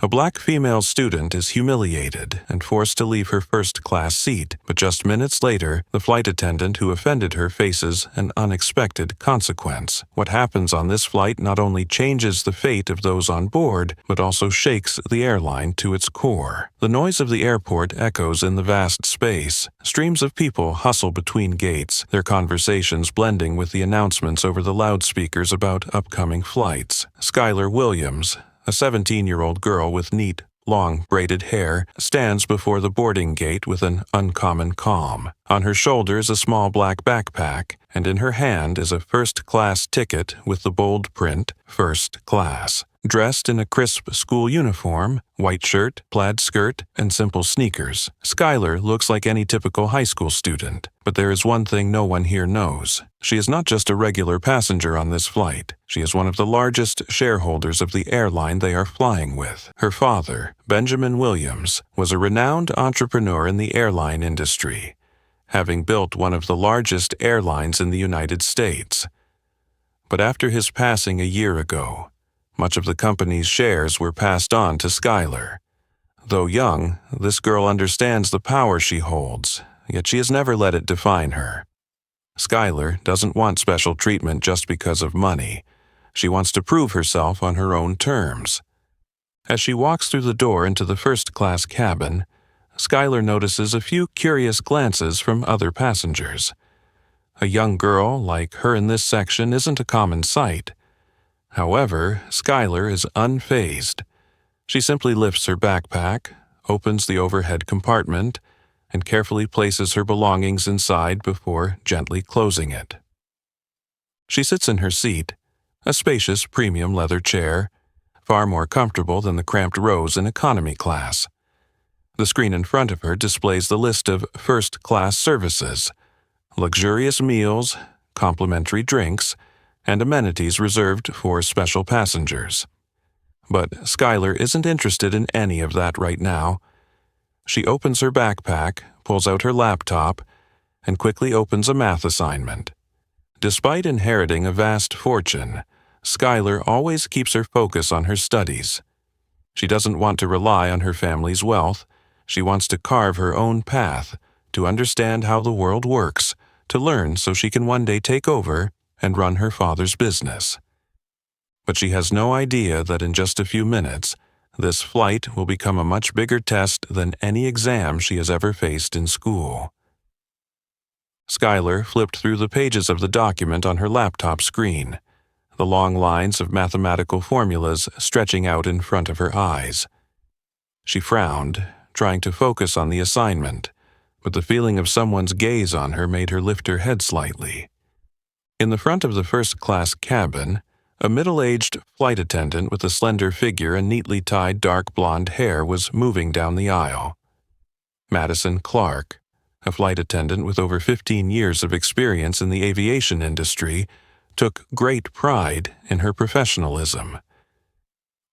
A black female student is humiliated and forced to leave her first-class seat, but just minutes later, the flight attendant who offended her faces an unexpected consequence. What happens on this flight not only changes the fate of those on board, but also shakes the airline to its core. The noise of the airport echoes in the vast space. Streams of people hustle between gates, their conversations blending with the announcements over the loudspeakers about upcoming flights. Skylar Williams, a 17-year-old girl with neat, long, braided hair, stands before the boarding gate with an uncommon calm. On her shoulders a small black backpack, and in her hand is a first-class ticket with the bold print, First Class. Dressed in a crisp school uniform, white shirt, plaid skirt, and simple sneakers, Skylar looks like any typical high school student. But there is one thing no one here knows. She is not just a regular passenger on this flight. She is one of the largest shareholders of the airline they are flying with. Her father, Benjamin Williams, was a renowned entrepreneur in the airline industry, having built one of the largest airlines in the United States. But after his passing a year ago, much of the company's shares were passed on to Skylar. Though young, this girl understands the power she holds, yet she has never let it define her. Skylar doesn't want special treatment just because of money. She wants to prove herself on her own terms. As she walks through the door into the first-class cabin, Skylar notices a few curious glances from other passengers. A young girl like her in this section isn't a common sight. However, Skylar is unfazed. She simply lifts her backpack, opens the overhead compartment, and carefully places her belongings inside before gently closing it. She sits in her seat, a spacious premium leather chair, far more comfortable than the cramped rows in economy class. The screen in front of her displays the list of first-class services, luxurious meals, complimentary drinks, and amenities reserved for special passengers. But Skylar isn't interested in any of that right now. She opens her backpack, pulls out her laptop, and quickly opens a math assignment. Despite inheriting a vast fortune, Skylar always keeps her focus on her studies. She doesn't want to rely on her family's wealth. She wants to carve her own path, to understand how the world works, to learn so she can one day take over and run her father's business. But she has no idea that in just a few minutes, this flight will become a much bigger test than any exam she has ever faced in school. Skylar flipped through the pages of the document on her laptop screen, the long lines of mathematical formulas stretching out in front of her eyes. She frowned, trying to focus on the assignment, but the feeling of someone's gaze on her made her lift her head slightly. In the front of the first-class cabin, a middle-aged flight attendant with a slender figure and neatly tied dark blonde hair was moving down the aisle. Madison Clark, a flight attendant with over 15 years of experience in the aviation industry, took great pride in her professionalism.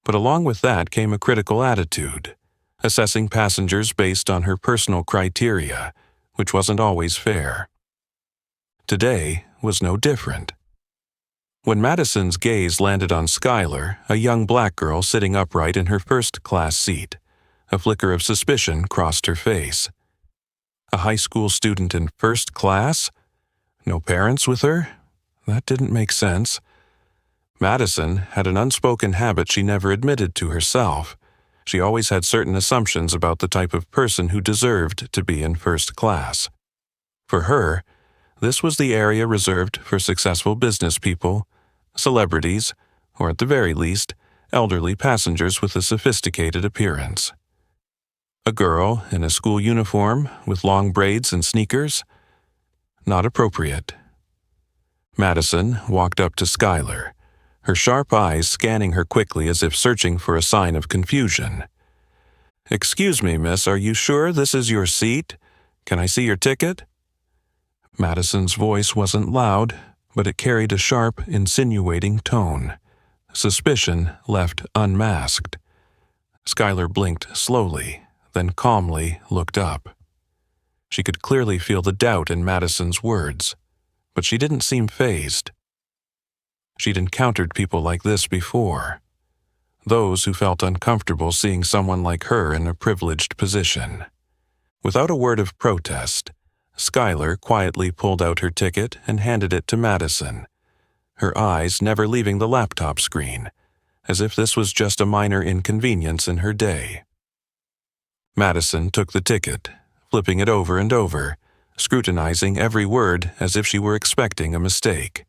But along with that came a critical attitude, assessing passengers based on her personal criteria, which wasn't always fair. Today was no different. When Madison's gaze landed on Skylar, a young black girl sitting upright in her first-class seat, a flicker of suspicion crossed her face. A high school student in first class? No parents with her? That didn't make sense. Madison had an unspoken habit she never admitted to herself. She always had certain assumptions about the type of person who deserved to be in first class. For her, this was the area reserved for successful business people, celebrities, or at the very least, elderly passengers with a sophisticated appearance. A girl in a school uniform with long braids and sneakers? Not appropriate. Madison walked up to Skylar, her sharp eyes scanning her quickly as if searching for a sign of confusion. "Excuse me, miss, are you sure this is your seat? Can I see your ticket?" Madison's voice wasn't loud, but it carried a sharp, insinuating tone. Suspicion left unmasked. Skylar blinked slowly, then calmly looked up. She could clearly feel the doubt in Madison's words, but she didn't seem fazed. She'd encountered people like this before. those who felt uncomfortable seeing someone like her in a privileged position. Without a word of protest, Skylar quietly pulled out her ticket and handed it to Madison, her eyes never leaving the laptop screen, as if this was just a minor inconvenience in her day. Madison took the ticket, flipping it over and over, scrutinizing every word as if she were expecting a mistake.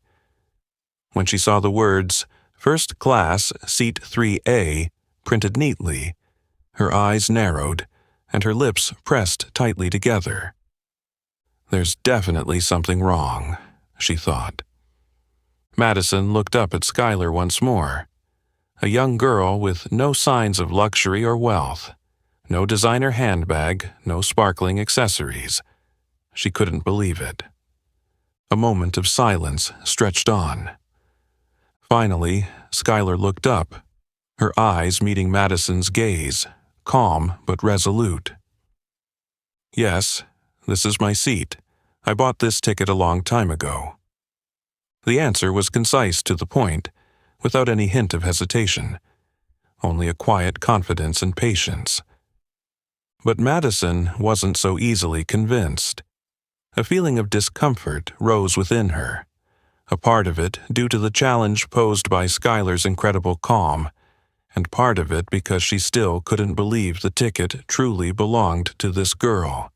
When she saw the words, "First Class, Seat 3A," printed neatly, her eyes narrowed and her lips pressed tightly together. There's definitely something wrong, she thought. Madison looked up at Skylar once more, a young girl with no signs of luxury or wealth, no designer handbag, no sparkling accessories. She couldn't believe it. A moment of silence stretched on. Finally, Skylar looked up, her eyes meeting Madison's gaze, calm but resolute. "Yes, this is my seat. I bought this ticket a long time ago." The answer was concise to the point, without any hint of hesitation, only a quiet confidence and patience. But Madison wasn't so easily convinced. A feeling of discomfort rose within her, a part of it due to the challenge posed by Skylar's incredible calm, and part of it because she still couldn't believe the ticket truly belonged to this girl.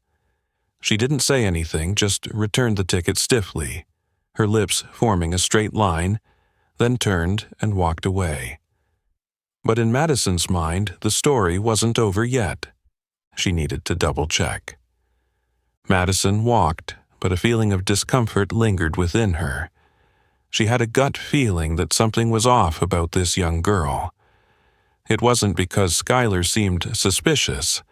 She didn't say anything, just returned the ticket stiffly, her lips forming a straight line, then turned and walked away. But in Madison's mind, the story wasn't over yet. She needed to double-check. Madison walked, but a feeling of discomfort lingered within her. She had a gut feeling that something was off about this young girl. It wasn't because Skylar seemed suspicious,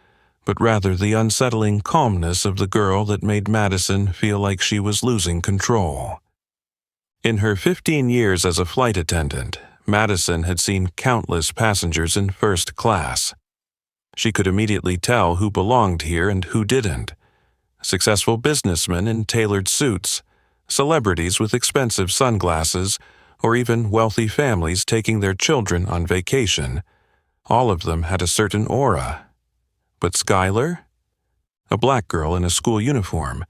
but rather the unsettling calmness of the girl that made Madison feel like she was losing control. In her 15 years as a flight attendant, Madison had seen countless passengers in first class. She could immediately tell who belonged here and who didn't. Successful businessmen in tailored suits, celebrities with expensive sunglasses, or even wealthy families taking their children on vacation. All of them had a certain aura. But Skylar? A black girl in a school uniform,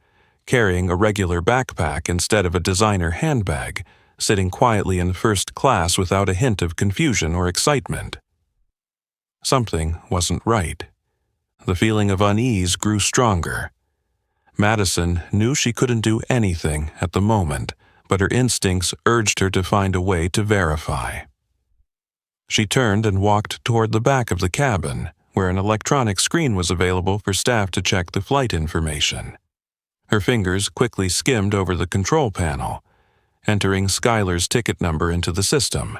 carrying a regular backpack instead of a designer handbag, sitting quietly in first class without a hint of confusion or excitement. Something wasn't right. The feeling of unease grew stronger. Madison knew she couldn't do anything at the moment, but her instincts urged her to find a way to verify. She turned and walked toward the back of the cabin, where an electronic screen was available for staff to check the flight information. Her fingers quickly skimmed over the control panel, entering Skylar's ticket number into the system,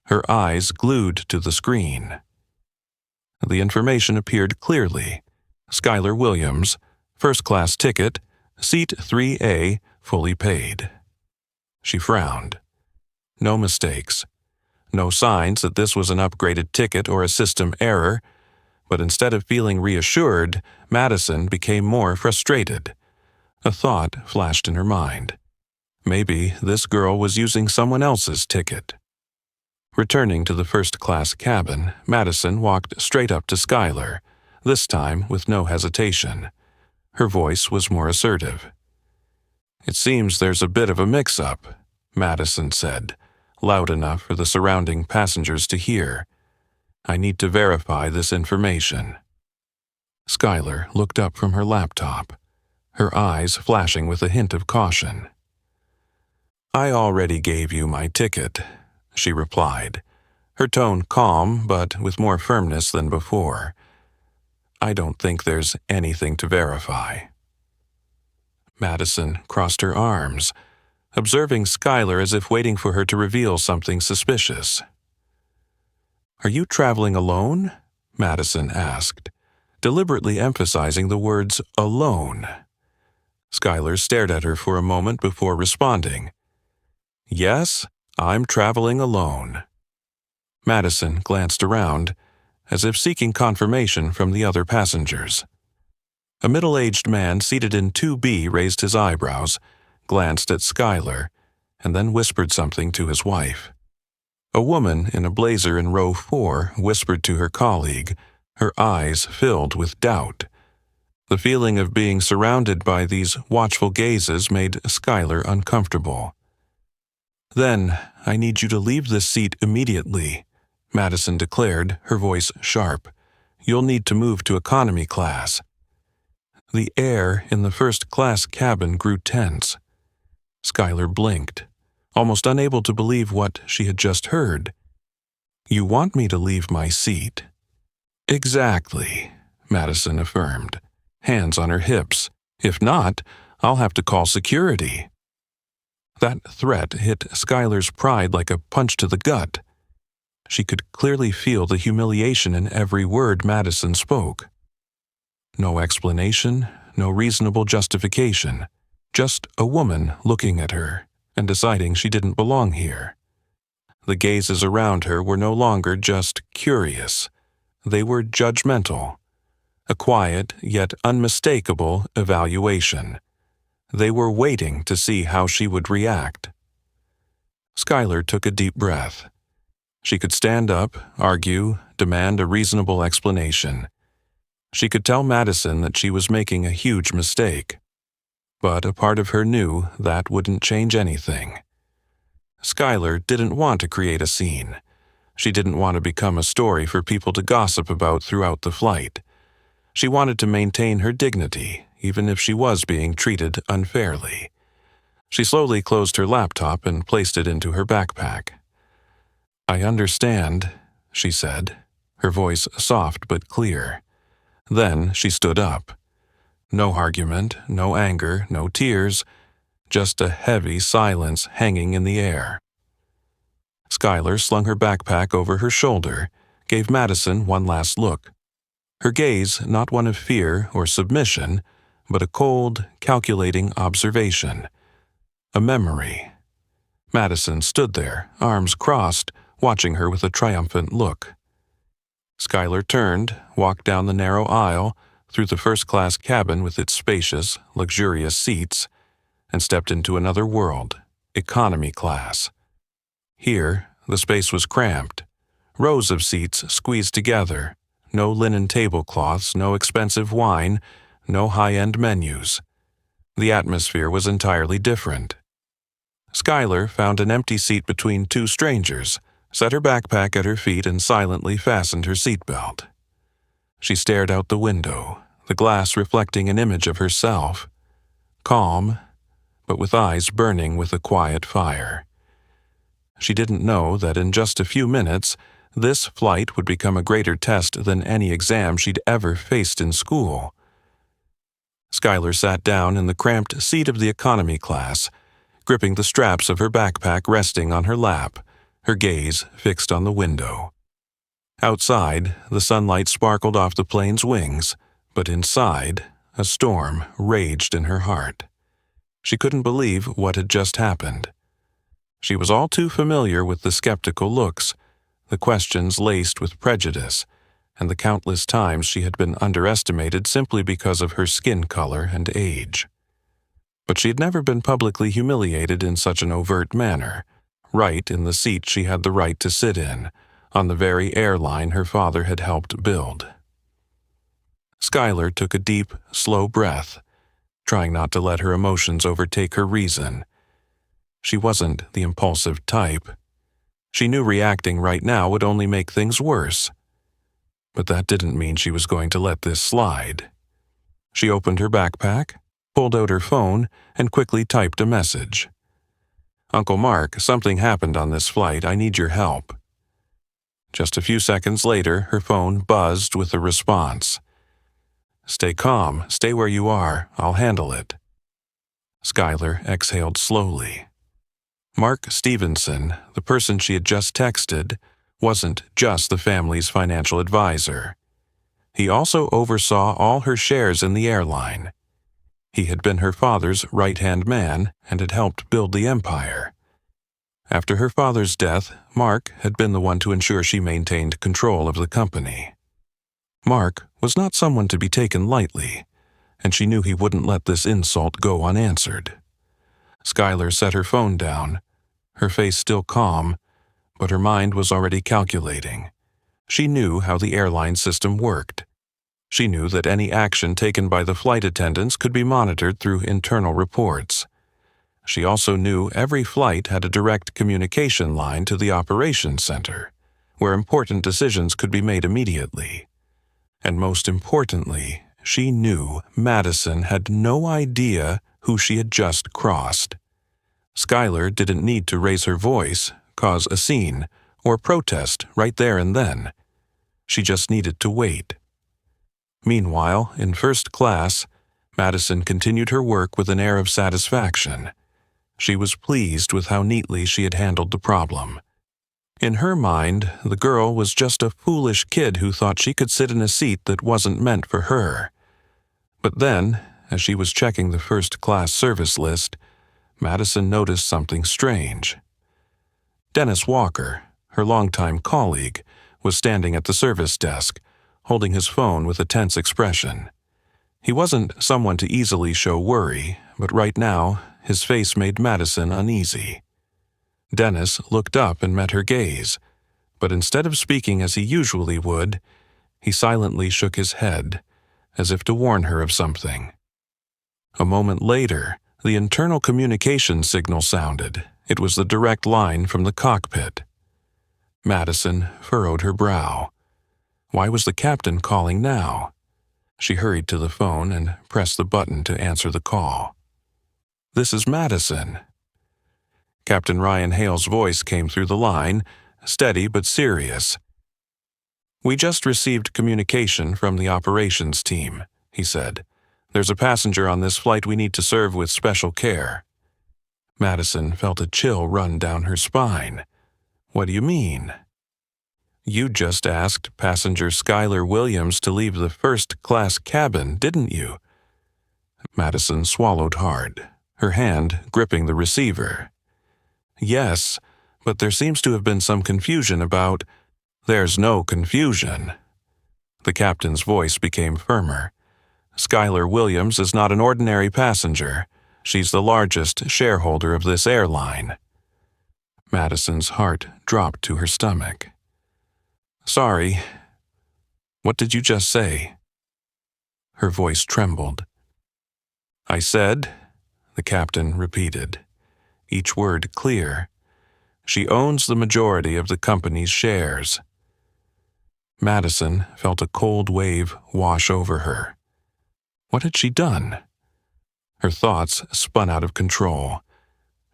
her eyes glued to the screen. The information appeared clearly. Skylar Williams, first-class ticket, seat 3A, fully paid. She frowned. No mistakes. No signs that this was an upgraded ticket or a system error, but instead of feeling reassured, Madison became more frustrated. A thought flashed in her mind. Maybe this girl was using someone else's ticket. Returning to the first-class cabin, Madison walked straight up to Skylar, this time with no hesitation. Her voice was more assertive. "It seems there's a bit of a mix-up," Madison said, loud enough for the surrounding passengers to hear. "I need to verify this information." Skylar looked up from her laptop, her eyes flashing with a hint of caution. "I already gave you my ticket," she replied, her tone calm but with more firmness than before. "I don't think there's anything to verify." Madison crossed her arms, observing Skylar as if waiting for her to reveal something suspicious. "Are you traveling alone?" Madison asked, deliberately emphasizing the words alone. Skylar stared at her for a moment before responding. "Yes, I'm traveling alone." Madison glanced around, as if seeking confirmation from the other passengers. A middle-aged man seated in 2B raised his eyebrows, glanced at Skylar, and then whispered something to his wife. A woman in a blazer in row 4 whispered to her colleague, her eyes filled with doubt. The feeling of being surrounded by these watchful gazes made Skylar uncomfortable. "Then, I need you to leave this seat immediately," Madison declared, her voice sharp. "You'll need to move to economy class." The air in the first-class cabin grew tense. Skylar blinked, almost unable to believe what she had just heard. "You want me to leave my seat?" "Exactly," Madison affirmed, hands on her hips. "If not, I'll have to call security." That threat hit Skylar's pride like a punch to the gut. She could clearly feel the humiliation in every word Madison spoke. No explanation, no reasonable justification, just a woman looking at her and deciding she didn't belong here. The gazes around her were no longer just curious. They were judgmental, a quiet yet unmistakable evaluation. They were waiting to see how she would react. Skylar took a deep breath. She could stand up, argue, demand a reasonable explanation. She could tell Madison that she was making a huge mistake. But a part of her knew that wouldn't change anything. Skylar didn't want to create a scene. She didn't want to become a story for people to gossip about throughout the flight. She wanted to maintain her dignity, even if she was being treated unfairly. She slowly closed her laptop and placed it into her backpack. "I understand," she said, her voice soft but clear. Then she stood up. No argument, no anger, no tears, just a heavy silence hanging in the air. Skylar slung her backpack over her shoulder, gave Madison one last look. Her gaze not one of fear or submission, but a cold, calculating observation. A memory. Madison stood there, arms crossed, watching her with a triumphant look. Skylar turned, walked down the narrow aisle, through the first-class cabin with its spacious, luxurious seats, and stepped into another world, economy class. Here, the space was cramped. Rows of seats squeezed together, no linen tablecloths, no expensive wine, no high-end menus. The atmosphere was entirely different. Skylar found an empty seat between two strangers, set her backpack at her feet, and silently fastened her seatbelt. She stared out the window, the glass reflecting an image of herself, calm, but with eyes burning with a quiet fire. She didn't know that in just a few minutes, this flight would become a greater test than any exam she'd ever faced in school. Skylar sat down in the cramped seat of the economy class, gripping the straps of her backpack resting on her lap, her gaze fixed on the window. Outside, the sunlight sparkled off the plane's wings, but inside, a storm raged in her heart. She couldn't believe what had just happened. She was all too familiar with the skeptical looks, the questions laced with prejudice, and the countless times she had been underestimated simply because of her skin color and age. But she had never been publicly humiliated in such an overt manner, right in the seat she had the right to sit in, on the very airline her father had helped build. Skylar took a deep, slow breath, trying not to let her emotions overtake her reason. She wasn't the impulsive type. She knew reacting right now would only make things worse. But that didn't mean she was going to let this slide. She opened her backpack, pulled out her phone, and quickly typed a message. "Uncle Mark, something happened on this flight. I need your help." Just a few seconds later, her phone buzzed with a response. "Stay calm. Stay where you are. I'll handle it." Skylar exhaled slowly. Mark Stevenson, the person she had just texted, wasn't just the family's financial advisor. He also oversaw all her shares in the airline. He had been her father's right-hand man and had helped build the empire. After her father's death, Mark had been the one to ensure she maintained control of the company. Mark was not someone to be taken lightly, and she knew he wouldn't let this insult go unanswered. Skylar set her phone down, her face still calm, but her mind was already calculating. She knew how the airline system worked. She knew that any action taken by the flight attendants could be monitored through internal reports. She also knew every flight had a direct communication line to the operations center, where important decisions could be made immediately. And most importantly, she knew Madison had no idea who she had just crossed. Skylar didn't need to raise her voice, cause a scene, or protest right there and then. She just needed to wait. Meanwhile, in first class, Madison continued her work with an air of satisfaction. She was pleased with how neatly she had handled the problem. In her mind, the girl was just a foolish kid who thought she could sit in a seat that wasn't meant for her. But then, as she was checking the first-class service list, Madison noticed something strange. Dennis Walker, her longtime colleague, was standing at the service desk, holding his phone with a tense expression. He wasn't someone to easily show worry, but right now, his face made Madison uneasy. Dennis looked up and met her gaze, but instead of speaking as he usually would, he silently shook his head, as if to warn her of something. A moment later, the internal communication signal sounded. It was the direct line from the cockpit. Madison furrowed her brow. Why was the captain calling now? She hurried to the phone and pressed the button to answer the call. "This is Madison." Captain Ryan Hale's voice came through the line, steady but serious. "We just received communication from the operations team," he said. "There's a passenger on this flight we need to serve with special care." Madison felt a chill run down her spine. "What do you mean?" "You just asked passenger Skylar Williams to leave the first-class cabin, didn't you?" Madison swallowed hard, her hand gripping the receiver. "Yes, but there seems to have been some confusion about—" "There's no confusion." The captain's voice became firmer. "Skylar Williams is not an ordinary passenger. She's the largest shareholder of this airline." Madison's heart dropped to her stomach. "Sorry. What did you just say?" Her voice trembled. "I said," the captain repeated, each word clear, "she owns the majority of the company's shares." Madison felt a cold wave wash over her. What had she done? Her thoughts spun out of control.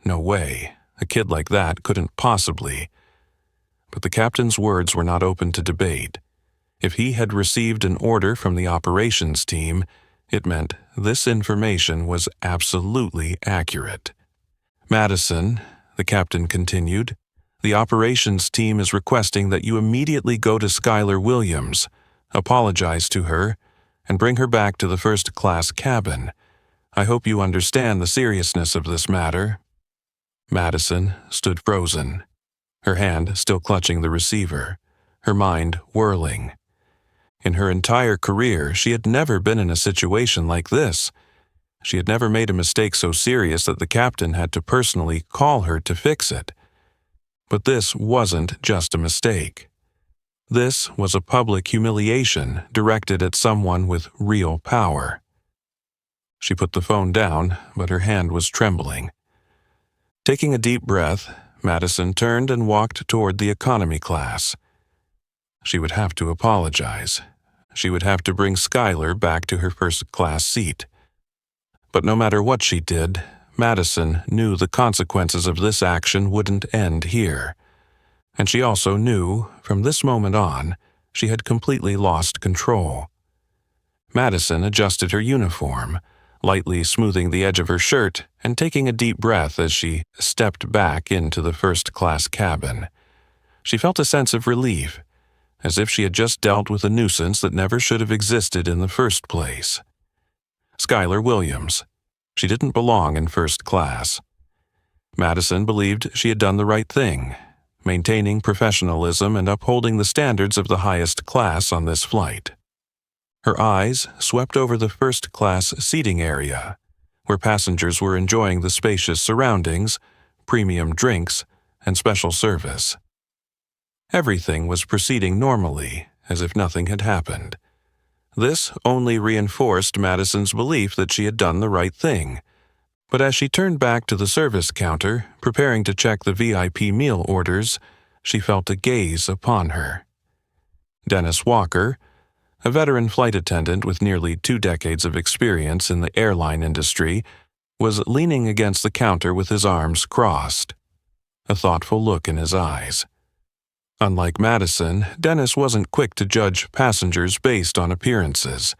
No way, a kid like that couldn't possibly. But the captain's words were not open to debate. If he had received an order from the operations team, it meant this information was absolutely accurate. "Madison," the captain continued, "the operations team is requesting that you immediately go to Skylar Williams, apologize to her, and bring her back to the first-class cabin. I hope you understand the seriousness of this matter." Madison stood frozen, her hand still clutching the receiver, her mind whirling. In her entire career, she had never been in a situation like this. She had never made a mistake so serious that the captain had to personally call her to fix it. But this wasn't just a mistake. This was a public humiliation directed at someone with real power. She put the phone down, but her hand was trembling. Taking a deep breath, Madison turned and walked toward the economy class. She would have to apologize. She would have to bring Skylar back to her first-class seat. But no matter what she did, Madison knew the consequences of this action wouldn't end here. And she also knew, from this moment on, she had completely lost control. Madison adjusted her uniform, lightly smoothing the edge of her shirt and taking a deep breath as she stepped back into the first-class cabin. She felt a sense of relief, as if she had just dealt with a nuisance that never should have existed in the first place. Skylar Williams. She didn't belong in first class. Madison believed she had done the right thing, maintaining professionalism and upholding the standards of the highest class on this flight. Her eyes swept over the first-class seating area, where passengers were enjoying the spacious surroundings, premium drinks, and special service. Everything was proceeding normally, as if nothing had happened. This only reinforced Madison's belief that she had done the right thing. But as she turned back to the service counter, preparing to check the VIP meal orders, she felt a gaze upon her. Dennis Walker, a veteran flight attendant with nearly 2 decades of experience in the airline industry, was leaning against the counter with his arms crossed, a thoughtful look in his eyes. Unlike Madison, Dennis wasn't quick to judge passengers based on appearances.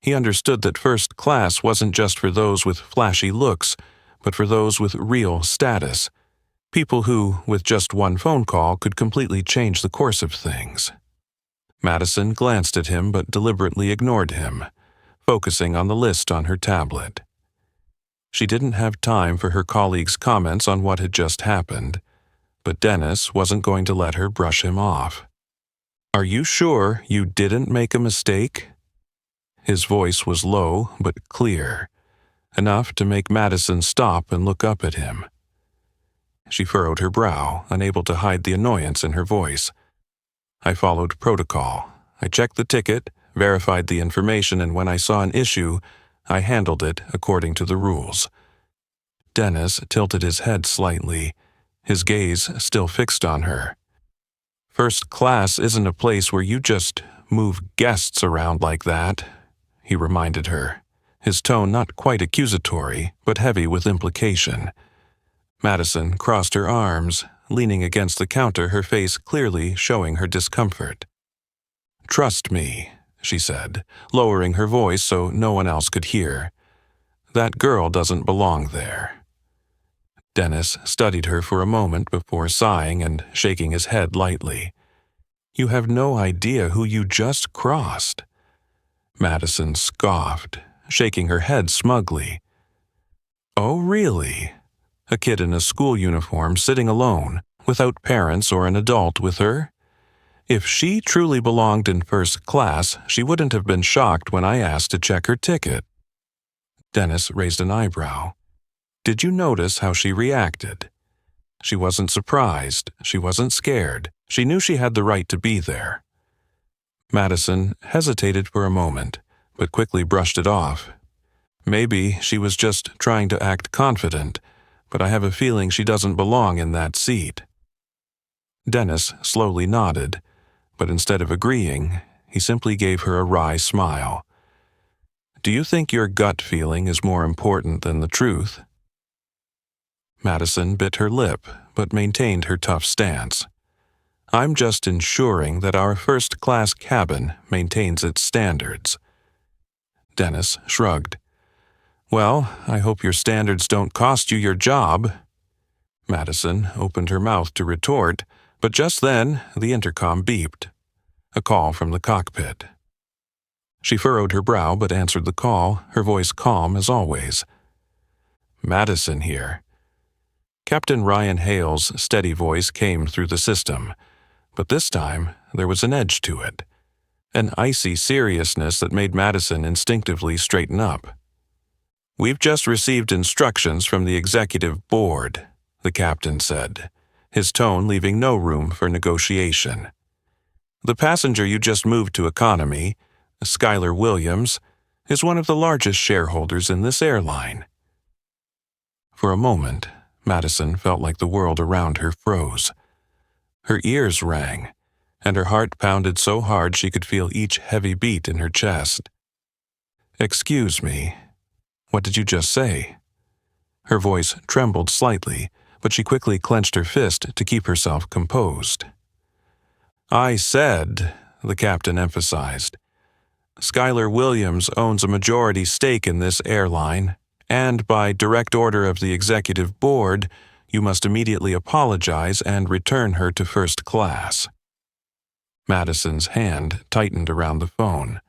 He understood that first class wasn't just for those with flashy looks, but for those with real status, people who, with just one phone call, could completely change the course of things. Madison glanced at him but deliberately ignored him, focusing on the list on her tablet. She didn't have time for her colleague's comments on what had just happened, but Dennis wasn't going to let her brush him off. "Are you sure you didn't make a mistake?" His voice was low but clear, enough to make Madison stop and look up at him. She furrowed her brow, unable to hide the annoyance in her voice. "I followed protocol. I checked the ticket, verified the information, and when I saw an issue, I handled it according to the rules." Dennis tilted his head slightly, his gaze still fixed on her. "First class isn't a place where you just move guests around like that," he reminded her, his tone not quite accusatory, but heavy with implication. Madison crossed her arms, leaning against the counter, her face clearly showing her discomfort. "Trust me," she said, lowering her voice so no one else could hear. "That girl doesn't belong there." Dennis studied her for a moment before sighing and shaking his head lightly. "You have no idea who you just crossed." Madison scoffed, shaking her head smugly. "Oh, really? A kid in a school uniform sitting alone, without parents or an adult with her? If she truly belonged in first class, she wouldn't have been shocked when I asked to check her ticket." Dennis raised an eyebrow. "Did you notice how she reacted? She wasn't surprised, she wasn't scared, she knew she had the right to be there." Madison hesitated for a moment, but quickly brushed it off. "Maybe she was just trying to act confident, but I have a feeling she doesn't belong in that seat." Dennis slowly nodded, but instead of agreeing, he simply gave her a wry smile. "Do you think your gut feeling is more important than the truth?" Madison bit her lip, but maintained her tough stance. "I'm just ensuring that our first-class cabin maintains its standards." Dennis shrugged. "Well, I hope your standards don't cost you your job." Madison opened her mouth to retort, but just then the intercom beeped. A call from the cockpit. She furrowed her brow but answered the call, her voice calm as always. "Madison here." Captain Ryan Hale's steady voice came through the system, but this time there was an edge to it, an icy seriousness that made Madison instinctively straighten up. "We've just received instructions from the executive board," the captain said, his tone leaving no room for negotiation. "The passenger you just moved to economy, Skylar Williams, is one of the largest shareholders in this airline." For a moment, Madison felt like the world around her froze. Her ears rang, and her heart pounded so hard she could feel each heavy beat in her chest. "Excuse me, what did you just say?" Her voice trembled slightly, but she quickly clenched her fist to keep herself composed. "I said," the captain emphasized, "Skylar Williams owns a majority stake in this airline, and by direct order of the executive board, you must immediately apologize and return her to first class." Madison's hand tightened around the phone,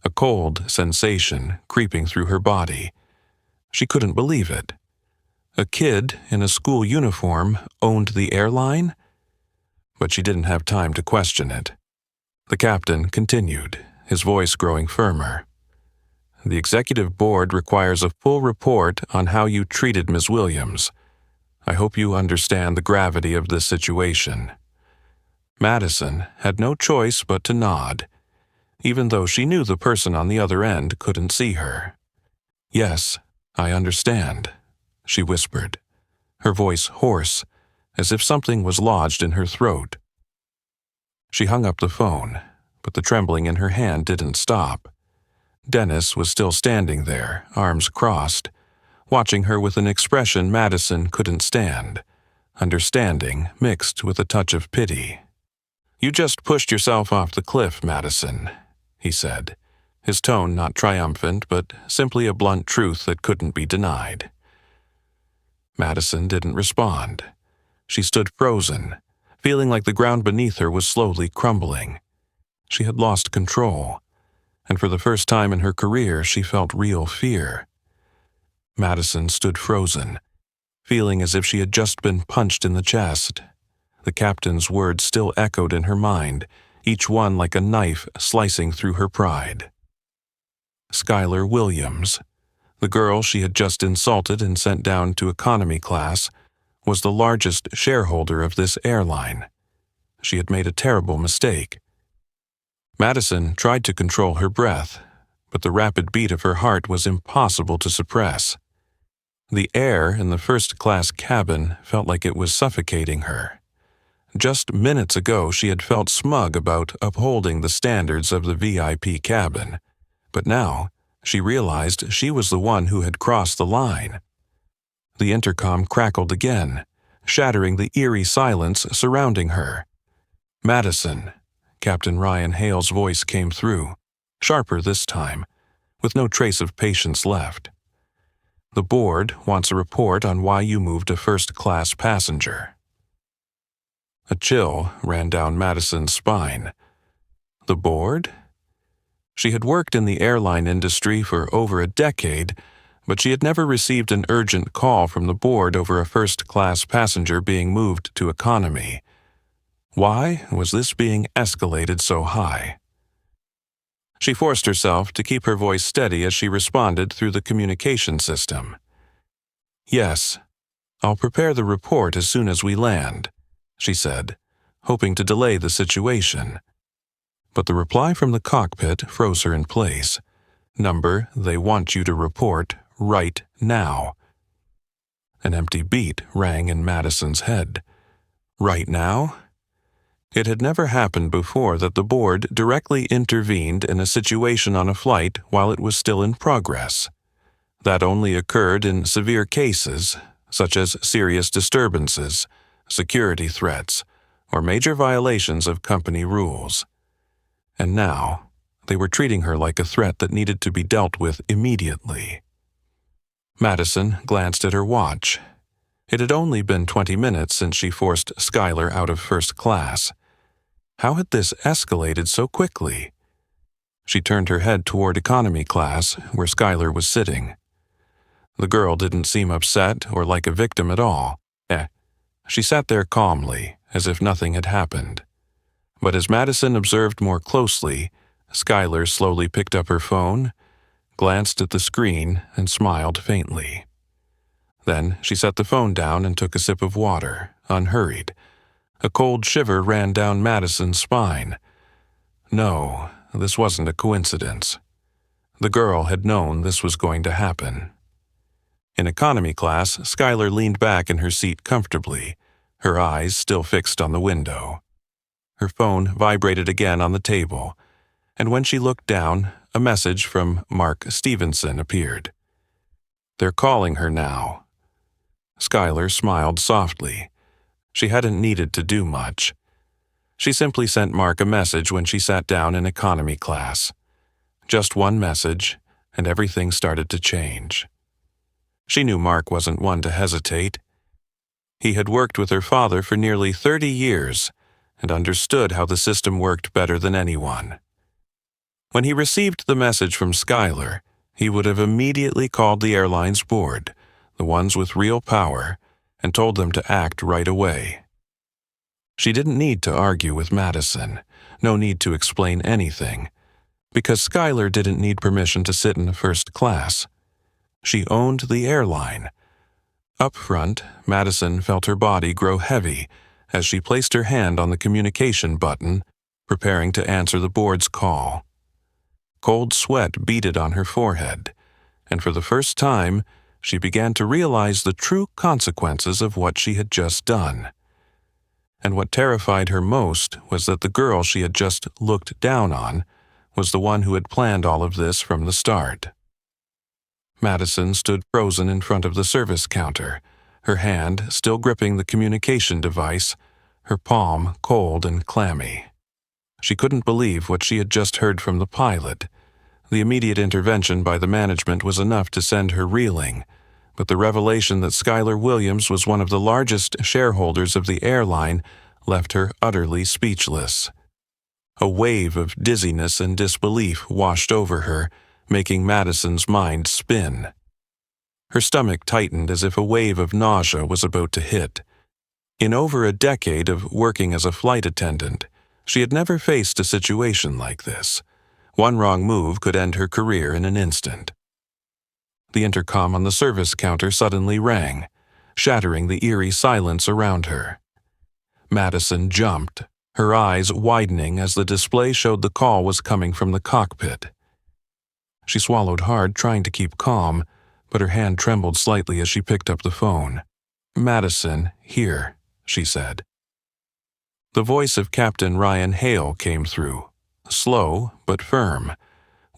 a cold sensation creeping through her body. She couldn't believe it. A kid in a school uniform owned the airline? But she didn't have time to question it. The captain continued, his voice growing firmer. "The executive board requires a full report on how you treated Ms. Williams. I hope you understand the gravity of this situation." Madison had no choice but to nod, even though she knew the person on the other end couldn't see her. "Yes, I understand," she whispered, her voice hoarse, as if something was lodged in her throat. She hung up the phone, but the trembling in her hand didn't stop. Dennis was still standing there, arms crossed, watching her with an expression Madison couldn't stand, understanding mixed with a touch of pity. "You just pushed yourself off the cliff, Madison," he said, his tone not triumphant, but simply a blunt truth that couldn't be denied. Madison didn't respond. She stood frozen, feeling like the ground beneath her was slowly crumbling. She had lost control, and for the first time in her career she felt real fear. Madison stood frozen, feeling as if she had just been punched in the chest. The captain's words still echoed in her mind, each one like a knife slicing through her pride. Skylar Williams, the girl she had just insulted and sent down to economy class, was the largest shareholder of this airline. She had made a terrible mistake. Madison tried to control her breath, but the rapid beat of her heart was impossible to suppress. The air in the first-class cabin felt like it was suffocating her. Just minutes ago she had felt smug about upholding the standards of the VIP cabin, but now she realized she was the one who had crossed the line. The intercom crackled again, shattering the eerie silence surrounding her. "Madison," Captain Ryan Hale's voice came through, sharper this time, with no trace of patience left. "The board wants a report on why you moved a first-class passenger." A chill ran down Madison's spine. The board? She had worked in the airline industry for over a decade, but she had never received an urgent call from the board over a first-class passenger being moved to economy. Why was this being escalated so high? She forced herself to keep her voice steady as she responded through the communication system. "Yes, I'll prepare the report as soon as we land," she said, hoping to delay the situation. But the reply from the cockpit froze her in place. "Number they want you to report right now." An empty beat rang in Madison's head. Right now? It had never happened before that the board directly intervened in a situation on a flight while it was still in progress. That only occurred in severe cases, such as serious disturbances, security threats, or major violations of company rules. And now, they were treating her like a threat that needed to be dealt with immediately. Madison glanced at her watch. It had only been 20 minutes since she forced Skylar out of first class. How had this escalated so quickly? She turned her head toward economy class, where Skylar was sitting. The girl didn't seem upset or like a victim at all. She sat there calmly, as if nothing had happened. But as Madison observed more closely, Skylar slowly picked up her phone, glanced at the screen, and smiled faintly. Then she set the phone down and took a sip of water, unhurried. A cold shiver ran down Madison's spine. No, this wasn't a coincidence. The girl had known this was going to happen. In economy class, Skylar leaned back in her seat comfortably, her eyes still fixed on the window. Her phone vibrated again on the table, and when she looked down, a message from Mark Stevenson appeared. "They're calling her now." Skylar smiled softly. She hadn't needed to do much. She simply sent Mark a message when she sat down in economy class. Just one message, and everything started to change. She knew Mark wasn't one to hesitate. He had worked with her father for nearly 30 years and understood how the system worked better than anyone. When he received the message from Skylar, he would have immediately called the airline's board, the ones with real power, and told them to act right away. She didn't need to argue with Madison, no need to explain anything, because Skylar didn't need permission to sit in first class. She owned the airline. Up front, Madison felt her body grow heavy as she placed her hand on the communication button, preparing to answer the board's call. Cold sweat beaded on her forehead, and for the first time, she began to realize the true consequences of what she had just done. And what terrified her most was that the girl she had just looked down on was the one who had planned all of this from the start. Madison stood frozen in front of the service counter, her hand still gripping the communication device, her palm cold and clammy. She couldn't believe what she had just heard from the pilot. The immediate intervention by the management was enough to send her reeling, but the revelation that Skylar Williams was one of the largest shareholders of the airline left her utterly speechless. A wave of dizziness and disbelief washed over her, making Madison's mind spin. Her stomach tightened as if a wave of nausea was about to hit. In over a decade of working as a flight attendant, she had never faced a situation like this. One wrong move could end her career in an instant. The intercom on the service counter suddenly rang, shattering the eerie silence around her. Madison jumped, her eyes widening as the display showed the call was coming from the cockpit. She swallowed hard, trying to keep calm, but her hand trembled slightly as she picked up the phone. "Madison, here," she said. The voice of Captain Ryan Hale came through, slow but firm,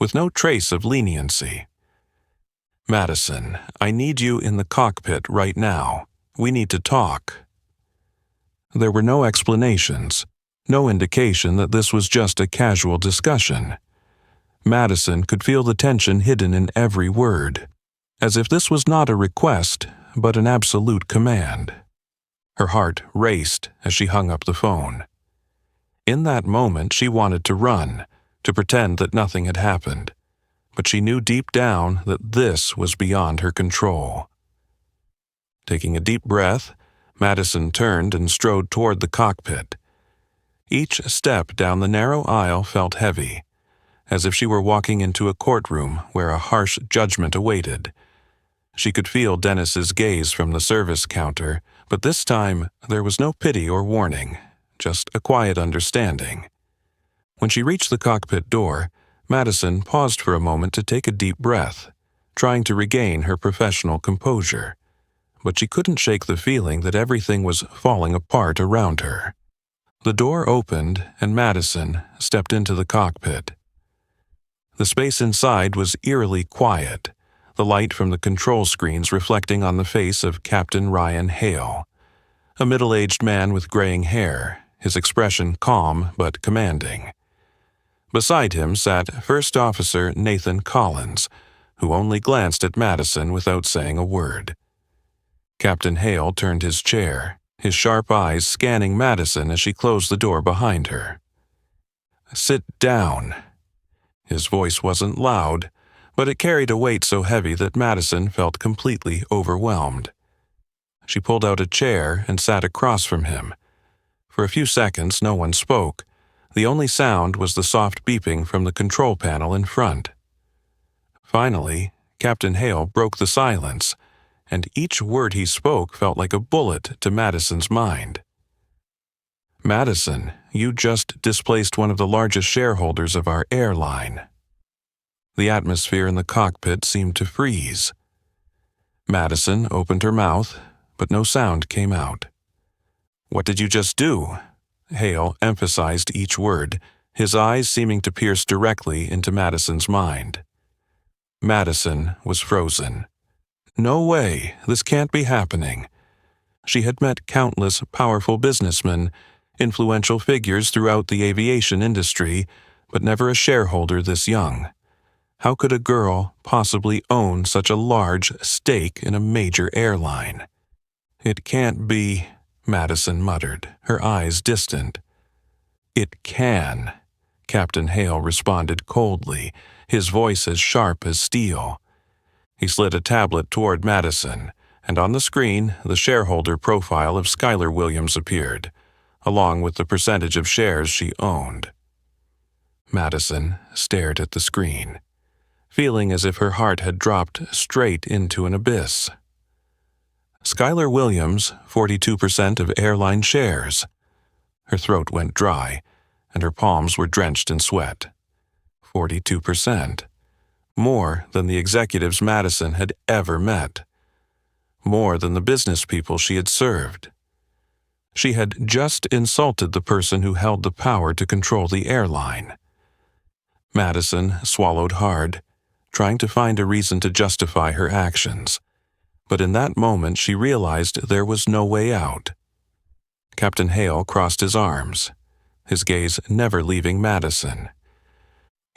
with no trace of leniency. "Madison, I need you in the cockpit right now. We need to talk." There were no explanations, no indication that this was just a casual discussion. Madison could feel the tension hidden in every word, as if this was not a request, but an absolute command. Her heart raced as she hung up the phone. In that moment, she wanted to run, to pretend that nothing had happened, but she knew deep down that this was beyond her control. Taking a deep breath, Madison turned and strode toward the cockpit. Each step down the narrow aisle felt heavy, as if she were walking into a courtroom where a harsh judgment awaited. She could feel Dennis's gaze from the service counter, but this time there was no pity or warning, just a quiet understanding. When she reached the cockpit door, Madison paused for a moment to take a deep breath, trying to regain her professional composure. But she couldn't shake the feeling that everything was falling apart around her. The door opened, and Madison stepped into the cockpit. The space inside was eerily quiet, the light from the control screens reflecting on the face of Captain Ryan Hale, a middle-aged man with graying hair, his expression calm but commanding. Beside him sat First Officer Nathan Collins, who only glanced at Madison without saying a word. Captain Hale turned his chair, his sharp eyes scanning Madison as she closed the door behind her. "Sit down." His voice wasn't loud, but it carried a weight so heavy that Madison felt completely overwhelmed. She pulled out a chair and sat across from him. For a few seconds, no one spoke. The only sound was the soft beeping from the control panel in front. Finally, Captain Hale broke the silence, and each word he spoke felt like a bullet to Madison's mind. "Madison, you just displaced one of the largest shareholders of our airline." The atmosphere in the cockpit seemed to freeze. Madison opened her mouth, but no sound came out. "What did you just do?" Hale emphasized each word, his eyes seeming to pierce directly into Madison's mind. Madison was frozen. No way, this can't be happening. She had met countless powerful businessmen, influential figures throughout the aviation industry, but never a shareholder this young. How could a girl possibly own such a large stake in a major airline? "It can't be," Madison muttered, her eyes distant. "It can," Captain Hale responded coldly, his voice as sharp as steel. He slid a tablet toward Madison, and on the screen, the shareholder profile of Skylar Williams appeared, along with the percentage of shares she owned. Madison stared at the screen, feeling as if her heart had dropped straight into an abyss. Skylar Williams, 42% of Airline shares. Her throat went dry, and her palms were drenched in sweat. 42%. More than the executives Madison had ever met. More than the business people she had served. She had just insulted the person who held the power to control the airline. Madison swallowed hard, trying to find a reason to justify her actions. But in that moment she realized there was no way out. Captain Hale crossed his arms, his gaze never leaving Madison.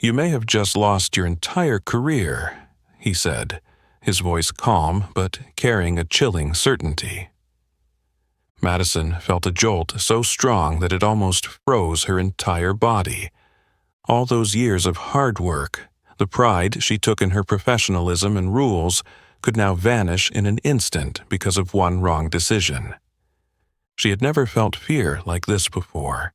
"You may have just lost your entire career," he said, his voice calm but carrying a chilling certainty. Madison felt a jolt so strong that it almost froze her entire body. All those years of hard work, the pride she took in her professionalism and rules, could now vanish in an instant because of one wrong decision. She had never felt fear like this before.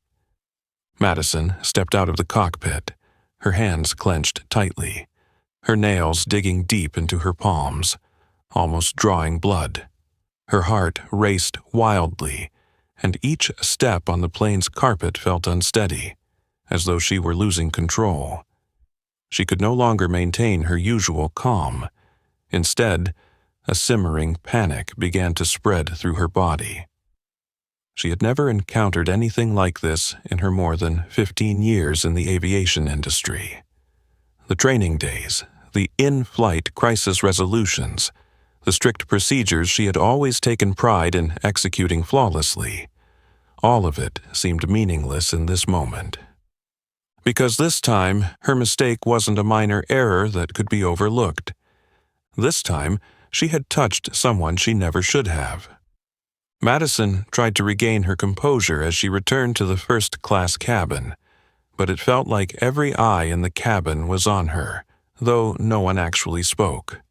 Madison stepped out of the cockpit, her hands clenched tightly, her nails digging deep into her palms, almost drawing blood. Her heart raced wildly, and each step on the plane's carpet felt unsteady, as though she were losing control. She could no longer maintain her usual calm. Instead, a simmering panic began to spread through her body. She had never encountered anything like this in her more than 15 years in the aviation industry. The training days, the in-flight crisis resolutions, the strict procedures she had always taken pride in executing flawlessly, all of it seemed meaningless in this moment. Because this time, her mistake wasn't a minor error that could be overlooked. This time, she had touched someone she never should have. Madison tried to regain her composure as she returned to the first-class cabin, but it felt like every eye in the cabin was on her, though no one actually spoke.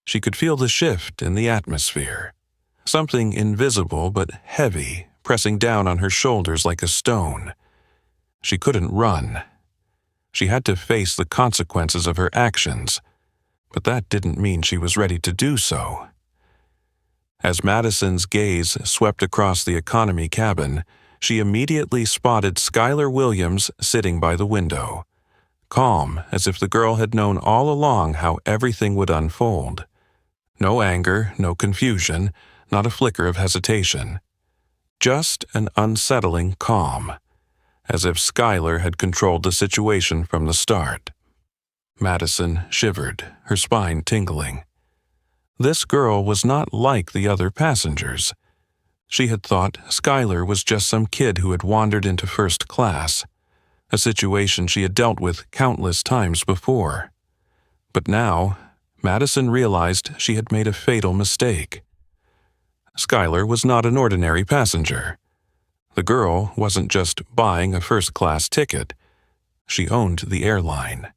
She could feel the shift in the atmosphere, something invisible but heavy pressing down on her shoulders like a stone. She couldn't run. She had to face the consequences of her actions, but that didn't mean she was ready to do so. As Madison's gaze swept across the economy cabin, she immediately spotted Skylar Williams sitting by the window, calm as if the girl had known all along how everything would unfold. No anger, no confusion, not a flicker of hesitation. Just an unsettling calm, as if Skylar had controlled the situation from the start. Madison shivered, her spine tingling. This girl was not like the other passengers. She had thought Skylar was just some kid who had wandered into first class, a situation she had dealt with countless times before. But now, Madison realized she had made a fatal mistake. Skylar was not an ordinary passenger. The girl wasn't just buying a first-class ticket. She owned the airline.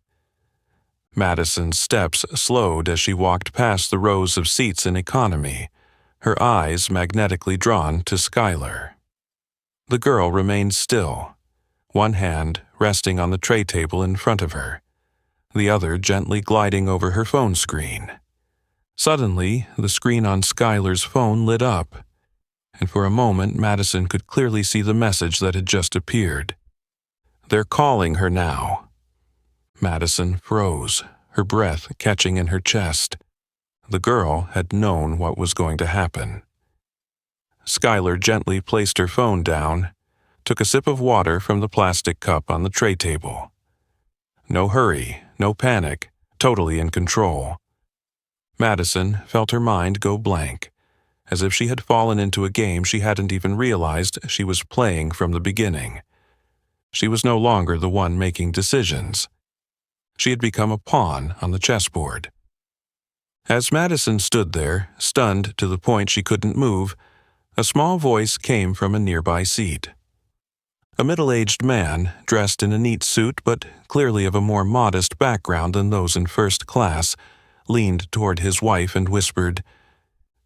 Madison's steps slowed as she walked past the rows of seats in economy, her eyes magnetically drawn to Skylar. The girl remained still, one hand resting on the tray table in front of her, the other gently gliding over her phone screen. Suddenly, the screen on Skylar's phone lit up, and for a moment Madison could clearly see the message that had just appeared. "They're calling her now." Madison froze, her breath catching in her chest. The girl had known what was going to happen. Skylar gently placed her phone down, took a sip of water from the plastic cup on the tray table. No hurry, no panic, totally in control. Madison felt her mind go blank, as if she had fallen into a game she hadn't even realized she was playing from the beginning. She was no longer the one making decisions. She had become a pawn on the chessboard. As Madison stood there, stunned to the point she couldn't move, a small voice came from a nearby seat. A middle-aged man, dressed in a neat suit but clearly of a more modest background than those in first class, leaned toward his wife and whispered,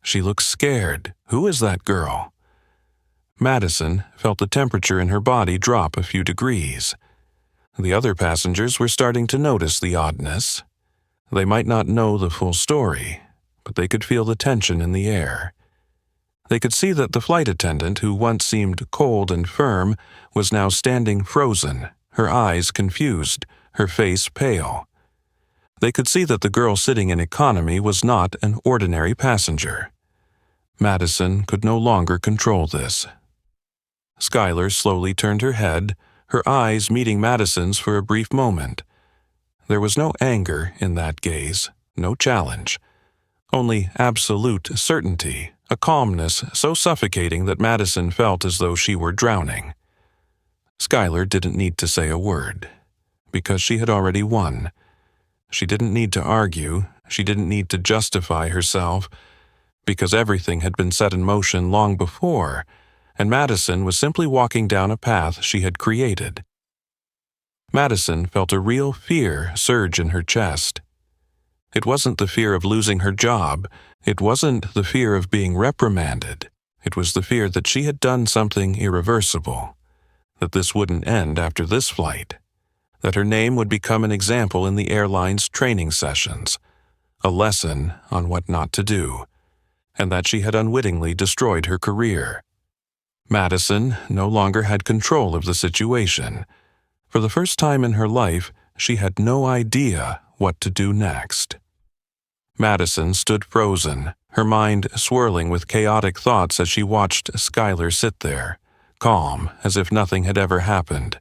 "She looks scared. Who is that girl?" Madison felt the temperature in her body drop a few degrees. The other passengers were starting to notice the oddness. They might not know the full story, but they could feel the tension in the air. They could see that the flight attendant, who once seemed cold and firm, was now standing frozen, her eyes confused, her face pale. They could see that the girl sitting in economy was not an ordinary passenger. Madison could no longer control this. Skylar slowly turned her head, her eyes meeting Madison's for a brief moment. There was no anger in that gaze, no challenge, only absolute certainty, a calmness so suffocating that Madison felt as though she were drowning. Skylar didn't need to say a word, because she had already won. She didn't need to argue, she didn't need to justify herself, because everything had been set in motion long before, and Madison was simply walking down a path she had created. Madison felt a real fear surge in her chest. It wasn't the fear of losing her job, it wasn't the fear of being reprimanded, it was the fear that she had done something irreversible, that this wouldn't end after this flight, that her name would become an example in the airline's training sessions, a lesson on what not to do, and that she had unwittingly destroyed her career. Madison no longer had control of the situation. For the first time in her life, she had no idea what to do next. Madison stood frozen, her mind swirling with chaotic thoughts as she watched Skylar sit there, calm as if nothing had ever happened.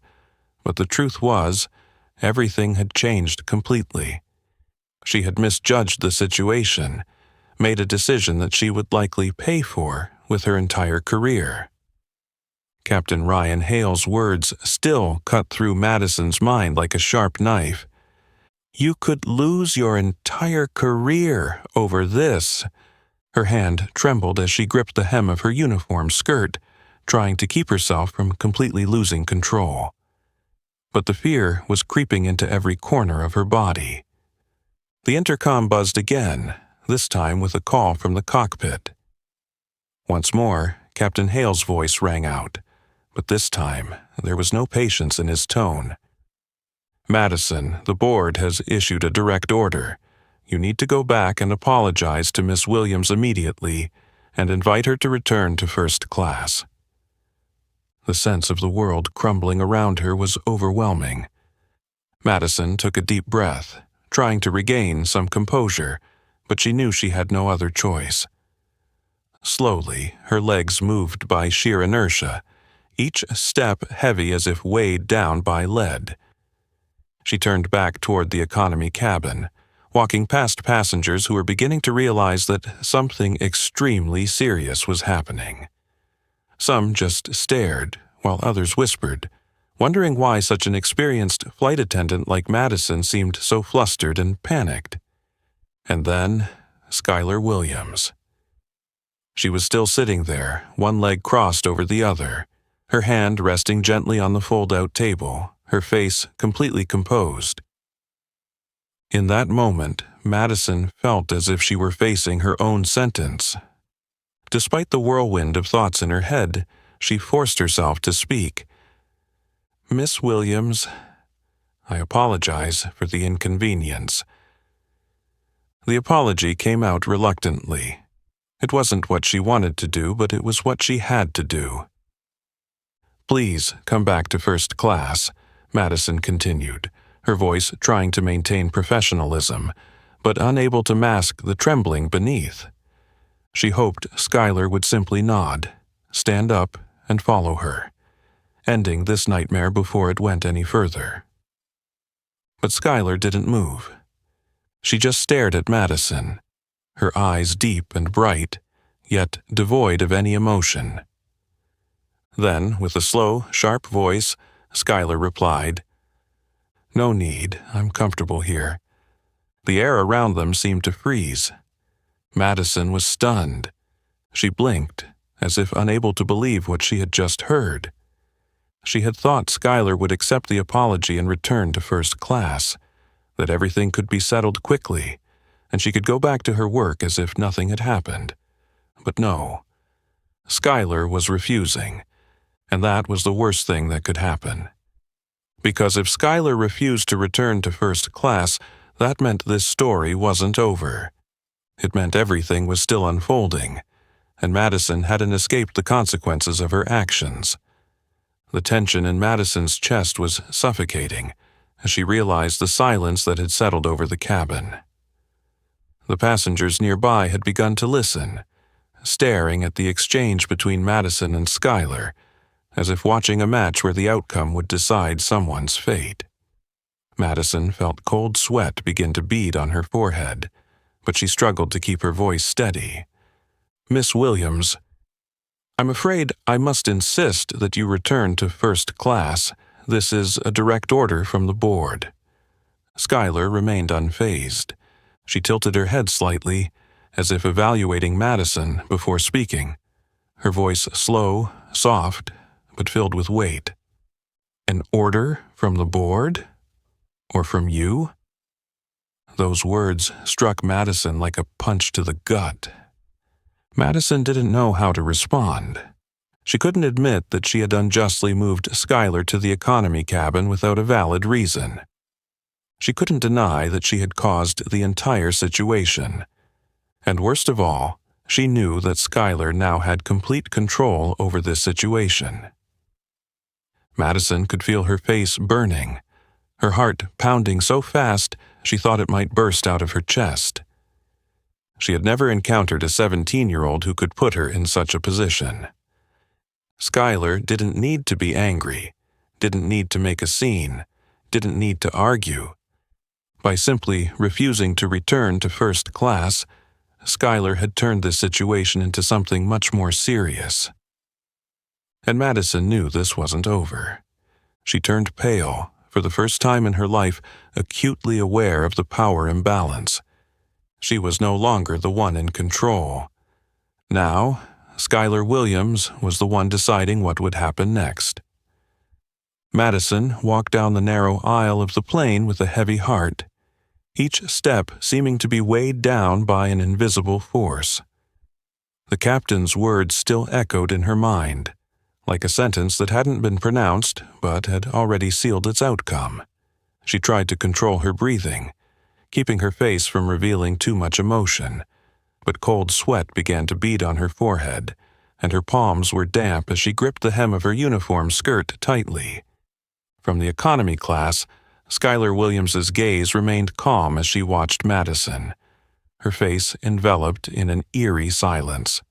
But the truth was, everything had changed completely. She had misjudged the situation, made a decision that she would likely pay for with her entire career. Captain Ryan Hale's words still cut through Madison's mind like a sharp knife. You could lose your entire career over this. Her hand trembled as she gripped the hem of her uniform skirt, trying to keep herself from completely losing control. But the fear was creeping into every corner of her body. The intercom buzzed again, this time with a call from the cockpit. Once more, Captain Hale's voice rang out, but this time there was no patience in his tone. Madison, the board has issued a direct order. You need to go back and apologize to Miss Williams immediately and invite her to return to first class. The sense of the world crumbling around her was overwhelming. Madison took a deep breath, trying to regain some composure, but she knew she had no other choice. Slowly, her legs moved by sheer inertia, each step heavy as if weighed down by lead. She turned back toward the economy cabin, walking past passengers who were beginning to realize that something extremely serious was happening. Some just stared, while others whispered, wondering why such an experienced flight attendant like Madison seemed so flustered and panicked. And then, Skylar Williams. She was still sitting there, one leg crossed over the other, her hand resting gently on the fold-out table, her face completely composed. In that moment, Madison felt as if she were facing her own sentence. Despite the whirlwind of thoughts in her head, she forced herself to speak. Miss Williams, I apologize for the inconvenience. The apology came out reluctantly. It wasn't what she wanted to do, but it was what she had to do. Please come back to first class, Madison continued, her voice trying to maintain professionalism, but unable to mask the trembling beneath. She hoped Skylar would simply nod, stand up, and follow her, ending this nightmare before it went any further. But Skylar didn't move. She just stared at Madison, her eyes deep and bright, yet devoid of any emotion. Then, with a slow, sharp voice, Skylar replied, No need, I'm comfortable here. The air around them seemed to freeze. Madison was stunned. She blinked, as if unable to believe what she had just heard. She had thought Skylar would accept the apology and return to first class, that everything could be settled quickly, and she could go back to her work as if nothing had happened. But no. Skylar was refusing, and that was the worst thing that could happen. Because if Skylar refused to return to first class, that meant this story wasn't over. It meant everything was still unfolding, and Madison hadn't escaped the consequences of her actions. The tension in Madison's chest was suffocating as she realized the silence that had settled over the cabin. The passengers nearby had begun to listen, staring at the exchange between Madison and Skylar, as if watching a match where the outcome would decide someone's fate. Madison felt cold sweat begin to bead on her forehead, but she struggled to keep her voice steady. "Miss Williams, I'm afraid I must insist that you return to first class. This is a direct order from the board." Skylar remained unfazed. She tilted her head slightly, as if evaluating Madison before speaking, her voice slow, soft, but filled with weight. "An order from the board? Or from you?" Those words struck Madison like a punch to the gut. Madison didn't know how to respond. She couldn't admit that she had unjustly moved Skylar to the economy cabin without a valid reason. She couldn't deny that she had caused the entire situation. And worst of all, she knew that Skylar now had complete control over this situation. Madison could feel her face burning, her heart pounding so fast she thought it might burst out of her chest. She had never encountered a 17-year-old who could put her in such a position. Skylar didn't need to be angry, didn't need to make a scene, didn't need to argue. By simply refusing to return to first class, Skylar had turned this situation into something much more serious. And Madison knew this wasn't over. She turned pale, for the first time in her life, acutely aware of the power imbalance. She was no longer the one in control. Now, Skylar Williams was the one deciding what would happen next. Madison walked down the narrow aisle of the plane with a heavy heart, each step seeming to be weighed down by an invisible force. The captain's words still echoed in her mind, like a sentence that hadn't been pronounced but had already sealed its outcome. She tried to control her breathing, keeping her face from revealing too much emotion, but cold sweat began to bead on her forehead, and her palms were damp as she gripped the hem of her uniform skirt tightly. From the economy class, Skylar Williams's gaze remained calm as she watched Madison, her face enveloped in an eerie silence.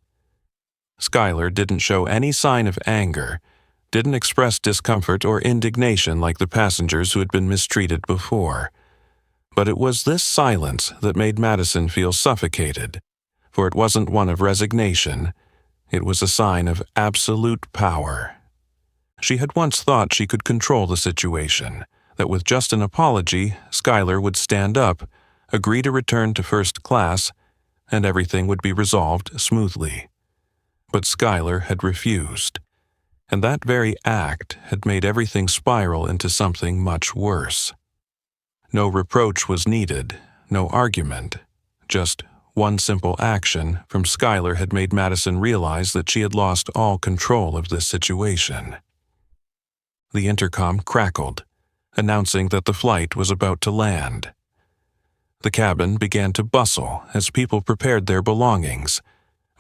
Skylar didn't show any sign of anger, didn't express discomfort or indignation like the passengers who had been mistreated before. But it was this silence that made Madison feel suffocated, for it wasn't one of resignation, it was a sign of absolute power. She had once thought she could control the situation, that with just an apology, Skylar would stand up, agree to return to first class, and everything would be resolved smoothly. But Skylar had refused, and that very act had made everything spiral into something much worse. No reproach was needed, no argument, just one simple action from Skylar had made Madison realize that she had lost all control of this situation. The intercom crackled, announcing that the flight was about to land. The cabin began to bustle as people prepared their belongings,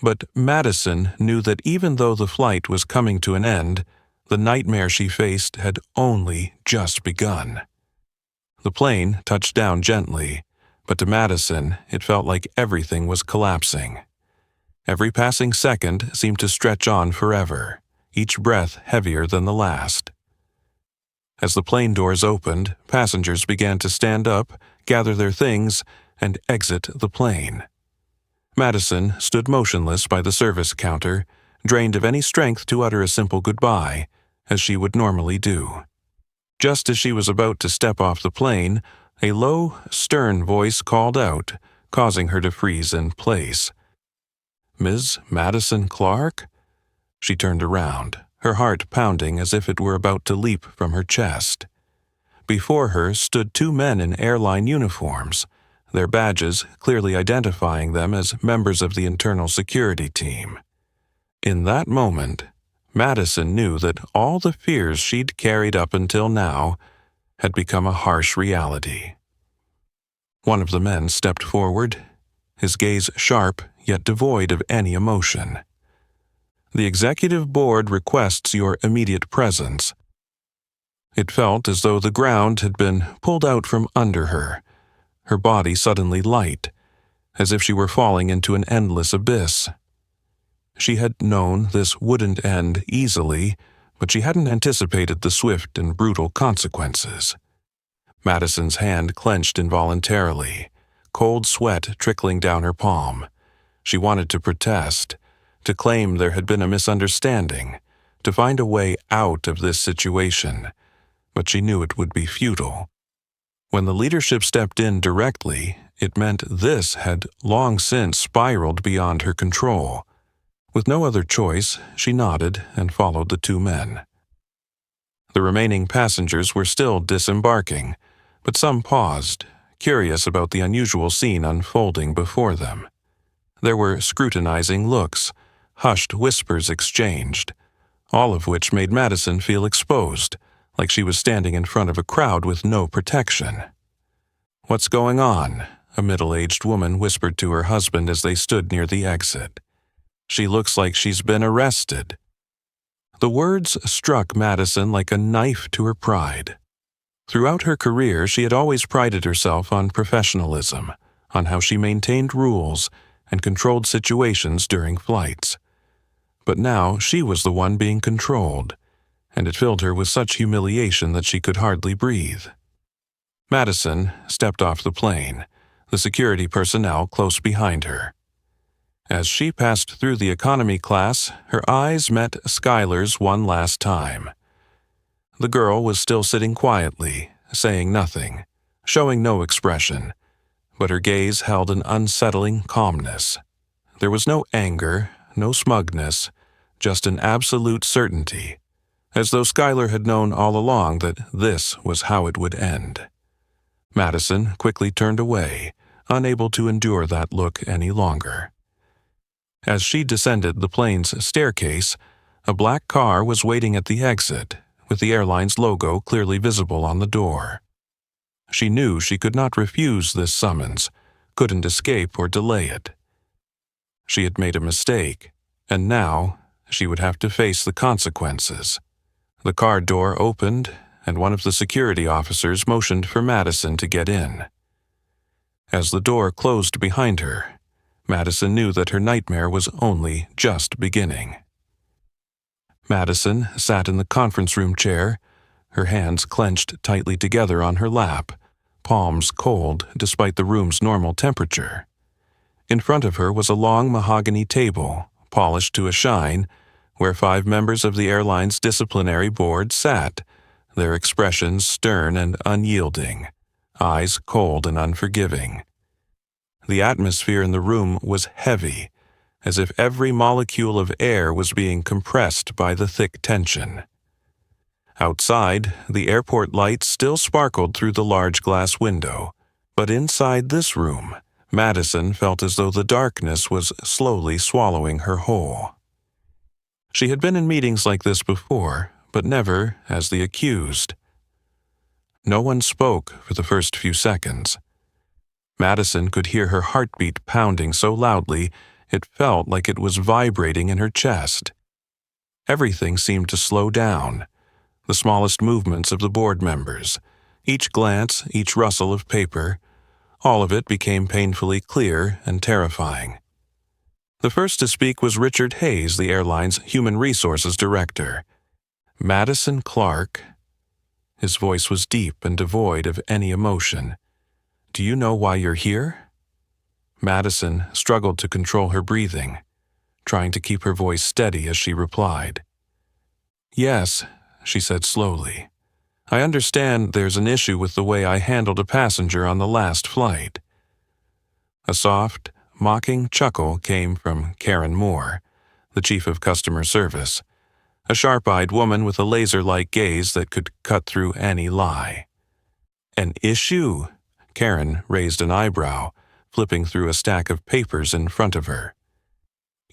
but Madison knew that even though the flight was coming to an end, the nightmare she faced had only just begun. The plane touched down gently, but to Madison it felt like everything was collapsing. Every passing second seemed to stretch on forever, each breath heavier than the last. As the plane doors opened, passengers began to stand up, gather their things, and exit the plane. Madison stood motionless by the service counter, drained of any strength to utter a simple goodbye, as she would normally do. Just as she was about to step off the plane, a low, stern voice called out, causing her to freeze in place. "Ms. Madison Clark?" She turned around, her heart pounding as if it were about to leap from her chest. Before her stood two men in airline uniforms, their badges clearly identifying them as members of the internal security team. In that moment, Madison knew that all the fears she'd carried up until now had become a harsh reality. One of the men stepped forward, his gaze sharp yet devoid of any emotion. The executive board requests your immediate presence. It felt as though the ground had been pulled out from under her, her body suddenly light, as if she were falling into an endless abyss. She had known this wouldn't end easily, but she hadn't anticipated the swift and brutal consequences. Madison's hand clenched involuntarily, cold sweat trickling down her palm. She wanted to protest, to claim there had been a misunderstanding, to find a way out of this situation, but she knew it would be futile. When the leadership stepped in directly, it meant this had long since spiraled beyond her control. With no other choice, she nodded and followed the two men. The remaining passengers were still disembarking, but some paused, curious about the unusual scene unfolding before them. There were scrutinizing looks, hushed whispers exchanged, all of which made Madison feel exposed, like she was standing in front of a crowd with no protection. "What's going on?" a middle-aged woman whispered to her husband as they stood near the exit. "She looks like she's been arrested." The words struck Madison like a knife to her pride. Throughout her career, she had always prided herself on professionalism, on how she maintained rules and controlled situations during flights. But now she was the one being controlled, and it filled her with such humiliation that she could hardly breathe. Madison stepped off the plane, the security personnel close behind her. As she passed through the economy class, her eyes met Skylar's one last time. The girl was still sitting quietly, saying nothing, showing no expression, but her gaze held an unsettling calmness. There was no anger, no smugness, just an absolute certainty, as though Skylar had known all along that this was how it would end. Madison quickly turned away, unable to endure that look any longer. As she descended the plane's staircase, a black car was waiting at the exit, with the airline's logo clearly visible on the door. She knew she could not refuse this summons, couldn't escape or delay it. She had made a mistake, and now she would have to face the consequences. The car door opened, and one of the security officers motioned for Madison to get in. As the door closed behind her, Madison knew that her nightmare was only just beginning. Madison sat in the conference room chair, her hands clenched tightly together on her lap, palms cold despite the room's normal temperature. In front of her was a long mahogany table, polished to a shine, where 5 members of the airline's disciplinary board sat, their expressions stern and unyielding, eyes cold and unforgiving. The atmosphere in the room was heavy, as if every molecule of air was being compressed by the thick tension. Outside, the airport lights still sparkled through the large glass window, but inside this room, Madison felt as though the darkness was slowly swallowing her whole. She had been in meetings like this before, but never as the accused. No one spoke for the first few seconds. Madison could hear her heartbeat pounding so loudly it felt like it was vibrating in her chest. Everything seemed to slow down. The smallest movements of the board members, each glance, each rustle of paper, all of it became painfully clear and terrifying. The first to speak was Richard Hayes, the airline's human resources director. "Madison Clark." His voice was deep and devoid of any emotion. "Do you know why you're here?" Madison struggled to control her breathing, trying to keep her voice steady as she replied. "Yes," she said slowly. "I understand there's an issue with the way I handled a passenger on the last flight." A soft, mocking chuckle came from Karen Moore, the chief of customer service, a sharp-eyed woman with a laser-like gaze that could cut through any lie. "An issue?" Karen raised an eyebrow, flipping through a stack of papers in front of her.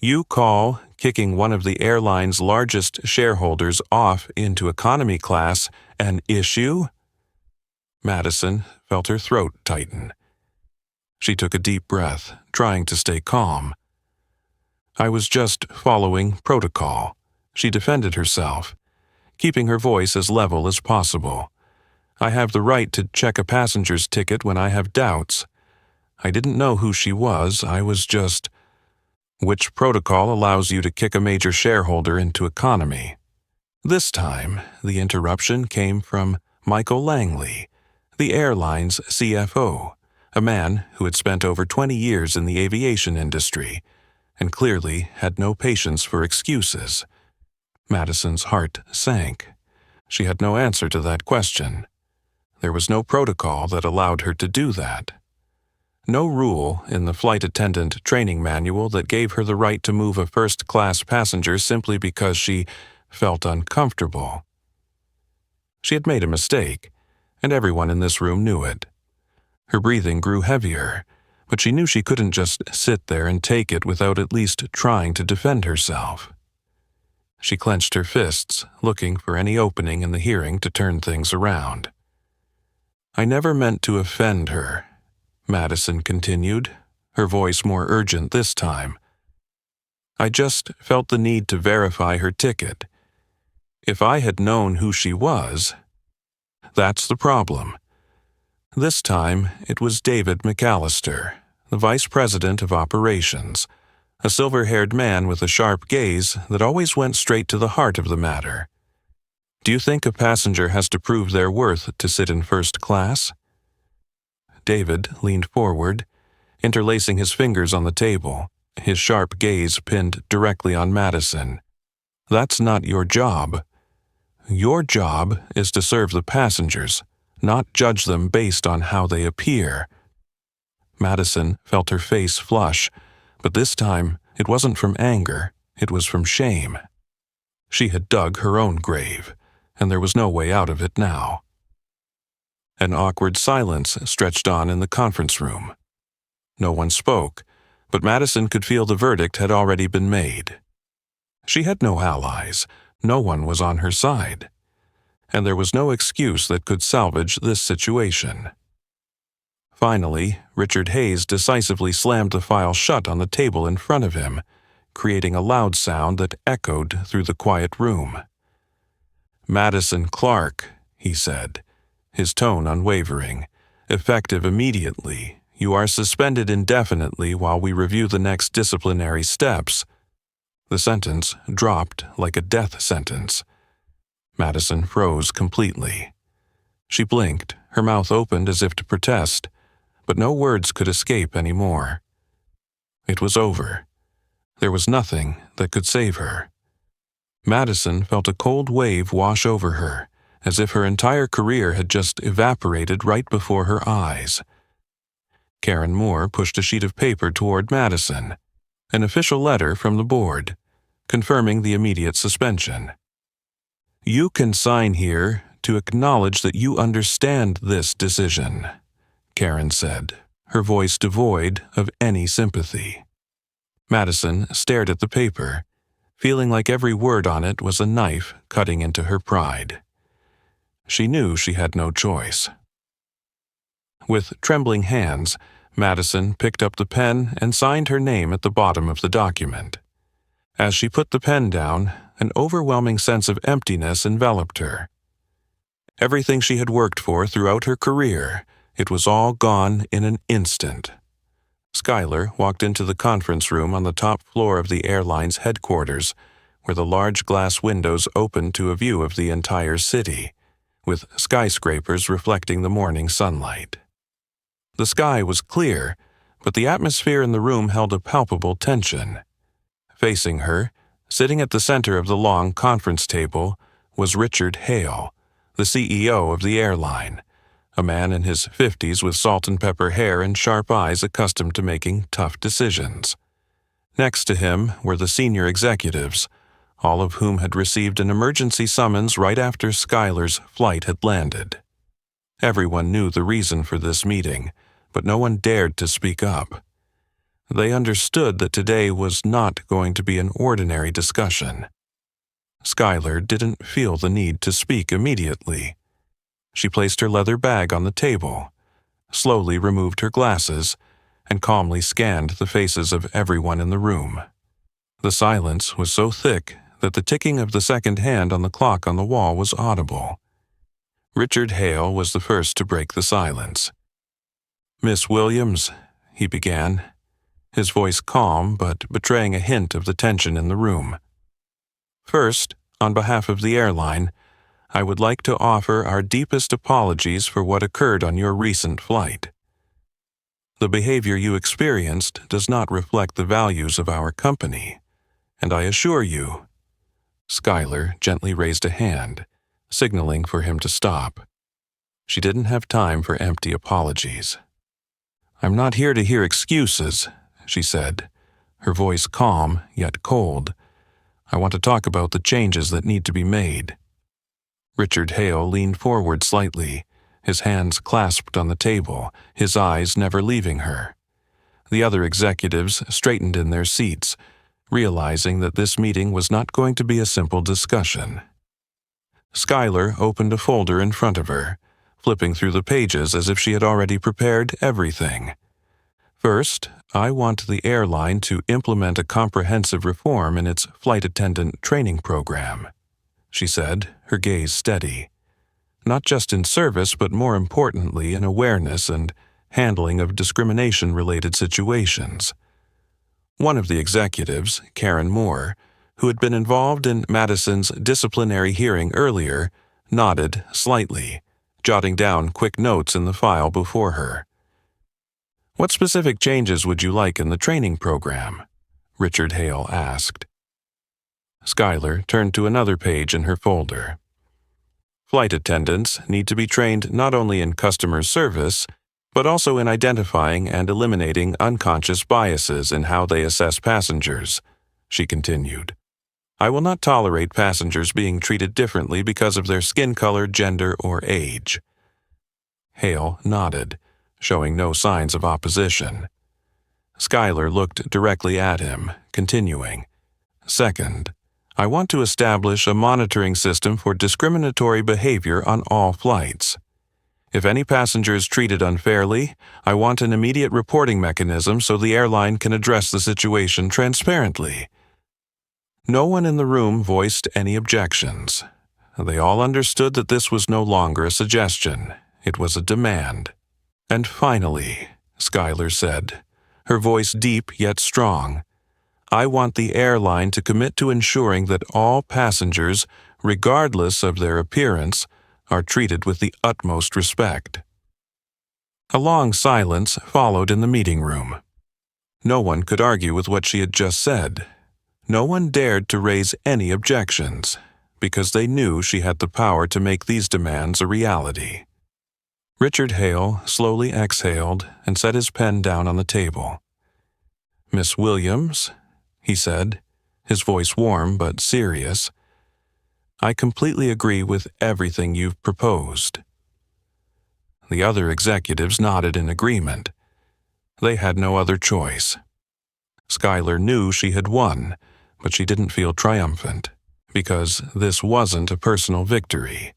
"You call kicking one of the airline's largest shareholders off into economy class an issue?" Madison felt her throat tighten. She took a deep breath, trying to stay calm. "I was just following protocol," she defended herself, keeping her voice as level as possible. "I have the right to check a passenger's ticket when I have doubts. I didn't know who she was, I was just—" "Which protocol allows you to kick a major shareholder into economy?" This time, the interruption came from Michael Langley, the airline's CFO, a man who had spent over 20 years in the aviation industry and clearly had no patience for excuses. Madison's heart sank. She had no answer to that question. There was no protocol that allowed her to do that. No rule in the flight attendant training manual that gave her the right to move a first-class passenger simply because she felt uncomfortable. She had made a mistake, and everyone in this room knew it. Her breathing grew heavier, but she knew she couldn't just sit there and take it without at least trying to defend herself. She clenched her fists, looking for any opening in the hearing to turn things around. "I never meant to offend her," Madison continued, her voice more urgent this time. "I just felt the need to verify her ticket. If I had known who she was—" "That's the problem." This time, it was David McAllister, the vice president of operations, a silver-haired man with a sharp gaze that always went straight to the heart of the matter. "Do you think a passenger has to prove their worth to sit in first class?" David leaned forward, interlacing his fingers on the table, his sharp gaze pinned directly on Madison. "That's not your job. Your job is to serve the passengers, not judge them based on how they appear." Madison felt her face flush, but this time it wasn't from anger, it was from shame. She had dug her own grave, and there was no way out of it now. An awkward silence stretched on in the conference room. No one spoke, but Madison could feel the verdict had already been made. She had no allies, no one was on her side, and there was no excuse that could salvage this situation. Finally, Richard Hayes decisively slammed the file shut on the table in front of him, creating a loud sound that echoed through the quiet room. "Madison Clark," he said, his tone unwavering, "effective immediately. You are suspended indefinitely while we review the next disciplinary steps." The sentence dropped like a death sentence. Madison froze completely. She blinked, her mouth opened as if to protest, but no words could escape anymore. It was over. There was nothing that could save her. Madison felt a cold wave wash over her, as if her entire career had just evaporated right before her eyes. Karen Moore pushed a sheet of paper toward Madison, an official letter from the board, confirming the immediate suspension. "You can sign here to acknowledge that you understand this decision," Karen said, her voice devoid of any sympathy. Madison stared at the paper, feeling like every word on it was a knife cutting into her pride. She knew she had no choice. With trembling hands, Madison picked up the pen and signed her name at the bottom of the document. As she put the pen down, an overwhelming sense of emptiness enveloped her. Everything she had worked for throughout her career, it was all gone in an instant. Skylar walked into the conference room on the top floor of the airline's headquarters, where the large glass windows opened to a view of the entire city, with skyscrapers reflecting the morning sunlight. The sky was clear, but the atmosphere in the room held a palpable tension. Facing her, sitting at the center of the long conference table, was Richard Hale, the CEO of the airline, a man in his 50s with salt and pepper hair and sharp eyes accustomed to making tough decisions. Next to him were the senior executives, all of whom had received an emergency summons right after Skylar's flight had landed. Everyone knew the reason for this meeting, but no one dared to speak up. They understood that today was not going to be an ordinary discussion. Skylar didn't feel the need to speak immediately. She placed her leather bag on the table, slowly removed her glasses, and calmly scanned the faces of everyone in the room. The silence was so thick that the ticking of the second hand on the clock on the wall was audible. Richard Hale was the first to break the silence. "Miss Williams," he began, his voice calm but betraying a hint of the tension in the room. "First, on behalf of the airline, I would like to offer our deepest apologies for what occurred on your recent flight. The behavior you experienced does not reflect the values of our company, and I assure you—" Skylar gently raised a hand, signaling for him to stop. She didn't have time for empty apologies. "I'm not here to hear excuses," she said, her voice calm yet cold. "I want to talk about the changes that need to be made." Richard Hale leaned forward slightly, his hands clasped on the table, his eyes never leaving her. The other executives straightened in their seats, realizing that this meeting was not going to be a simple discussion. Skylar opened a folder in front of her, flipping through the pages as if she had already prepared everything. "First, I want the airline to implement a comprehensive reform in its flight attendant training program," she said, her gaze steady. "Not just in service, but more importantly in awareness and handling of discrimination-related situations." One of the executives, Karen Moore, who had been involved in Madison's disciplinary hearing earlier, nodded slightly, jotting down quick notes in the file before her. "What specific changes would you like in the training program?" Richard Hale asked. Skylar turned to another page in her folder. "Flight attendants need to be trained not only in customer service, but also in identifying and eliminating unconscious biases in how they assess passengers," she continued. "I will not tolerate passengers being treated differently because of their skin color, gender, or age." Hale nodded, showing no signs of opposition. Skylar looked directly at him, continuing, "Second, I want to establish a monitoring system for discriminatory behavior on all flights. If any passenger is treated unfairly, I want an immediate reporting mechanism so the airline can address the situation transparently." No one in the room voiced any objections. They all understood that this was no longer a suggestion, it was a demand. "And finally," Skylar said, her voice deep yet strong, "I want the airline to commit to ensuring that all passengers, regardless of their appearance, are treated with the utmost respect." A long silence followed in the meeting room. No one could argue with what she had just said. No one dared to raise any objections, because they knew she had the power to make these demands a reality. Richard Hale slowly exhaled and set his pen down on the table. "Miss Williams," he said, his voice warm but serious, "I completely agree with everything you've proposed." The other executives nodded in agreement. They had no other choice. Skylar knew she had won, but she didn't feel triumphant, because this wasn't a personal victory.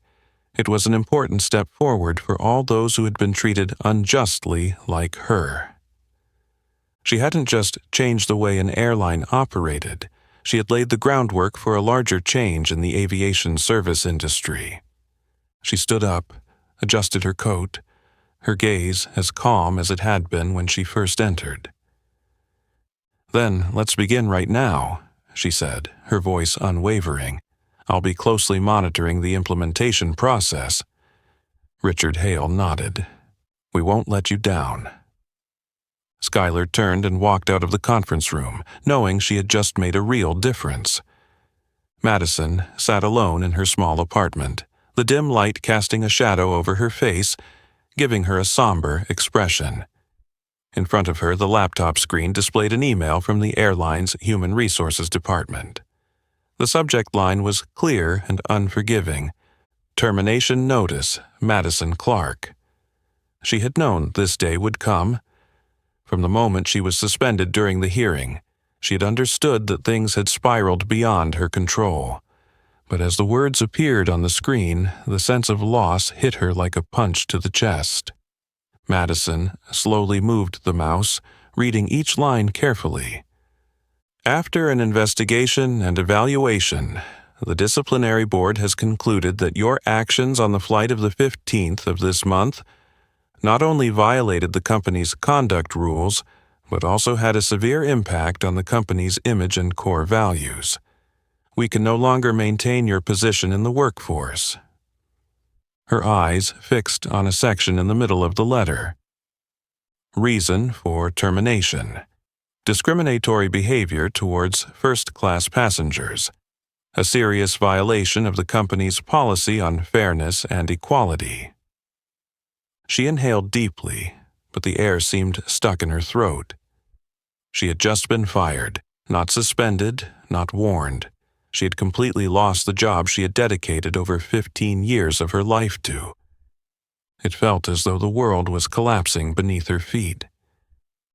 It was an important step forward for all those who had been treated unjustly like her. She hadn't just changed the way an airline operated, she had laid the groundwork for a larger change in the aviation service industry. She stood up, adjusted her coat, her gaze as calm as it had been when she first entered. "Then let's begin right now," she said, her voice unwavering. "I'll be closely monitoring the implementation process." Richard Hale nodded. "We won't let you down." Skylar turned and walked out of the conference room, knowing she had just made a real difference. Madison sat alone in her small apartment, the dim light casting a shadow over her face, giving her a somber expression. In front of her, the laptop screen displayed an email from the airline's Human Resources Department. The subject line was clear and unforgiving. "Termination notice, Madison Clark." She had known this day would come. From the moment she was suspended during the hearing, she had understood that things had spiraled beyond her control. But as the words appeared on the screen, the sense of loss hit her like a punch to the chest. Madison slowly moved the mouse, reading each line carefully. After an investigation and evaluation, the disciplinary board has concluded that your actions on the flight of the 15th of this month not only violated the company's conduct rules, but also had a severe impact on the company's image and core values. We can no longer maintain your position in the workforce. Her eyes fixed on a section in the middle of the letter. Reason for termination: discriminatory behavior towards first-class passengers, a serious violation of the company's policy on fairness and equality. She inhaled deeply, but the air seemed stuck in her throat. She had just been fired, not suspended, not warned. She had completely lost the job she had dedicated over 15 years of her life to. It felt as though the world was collapsing beneath her feet.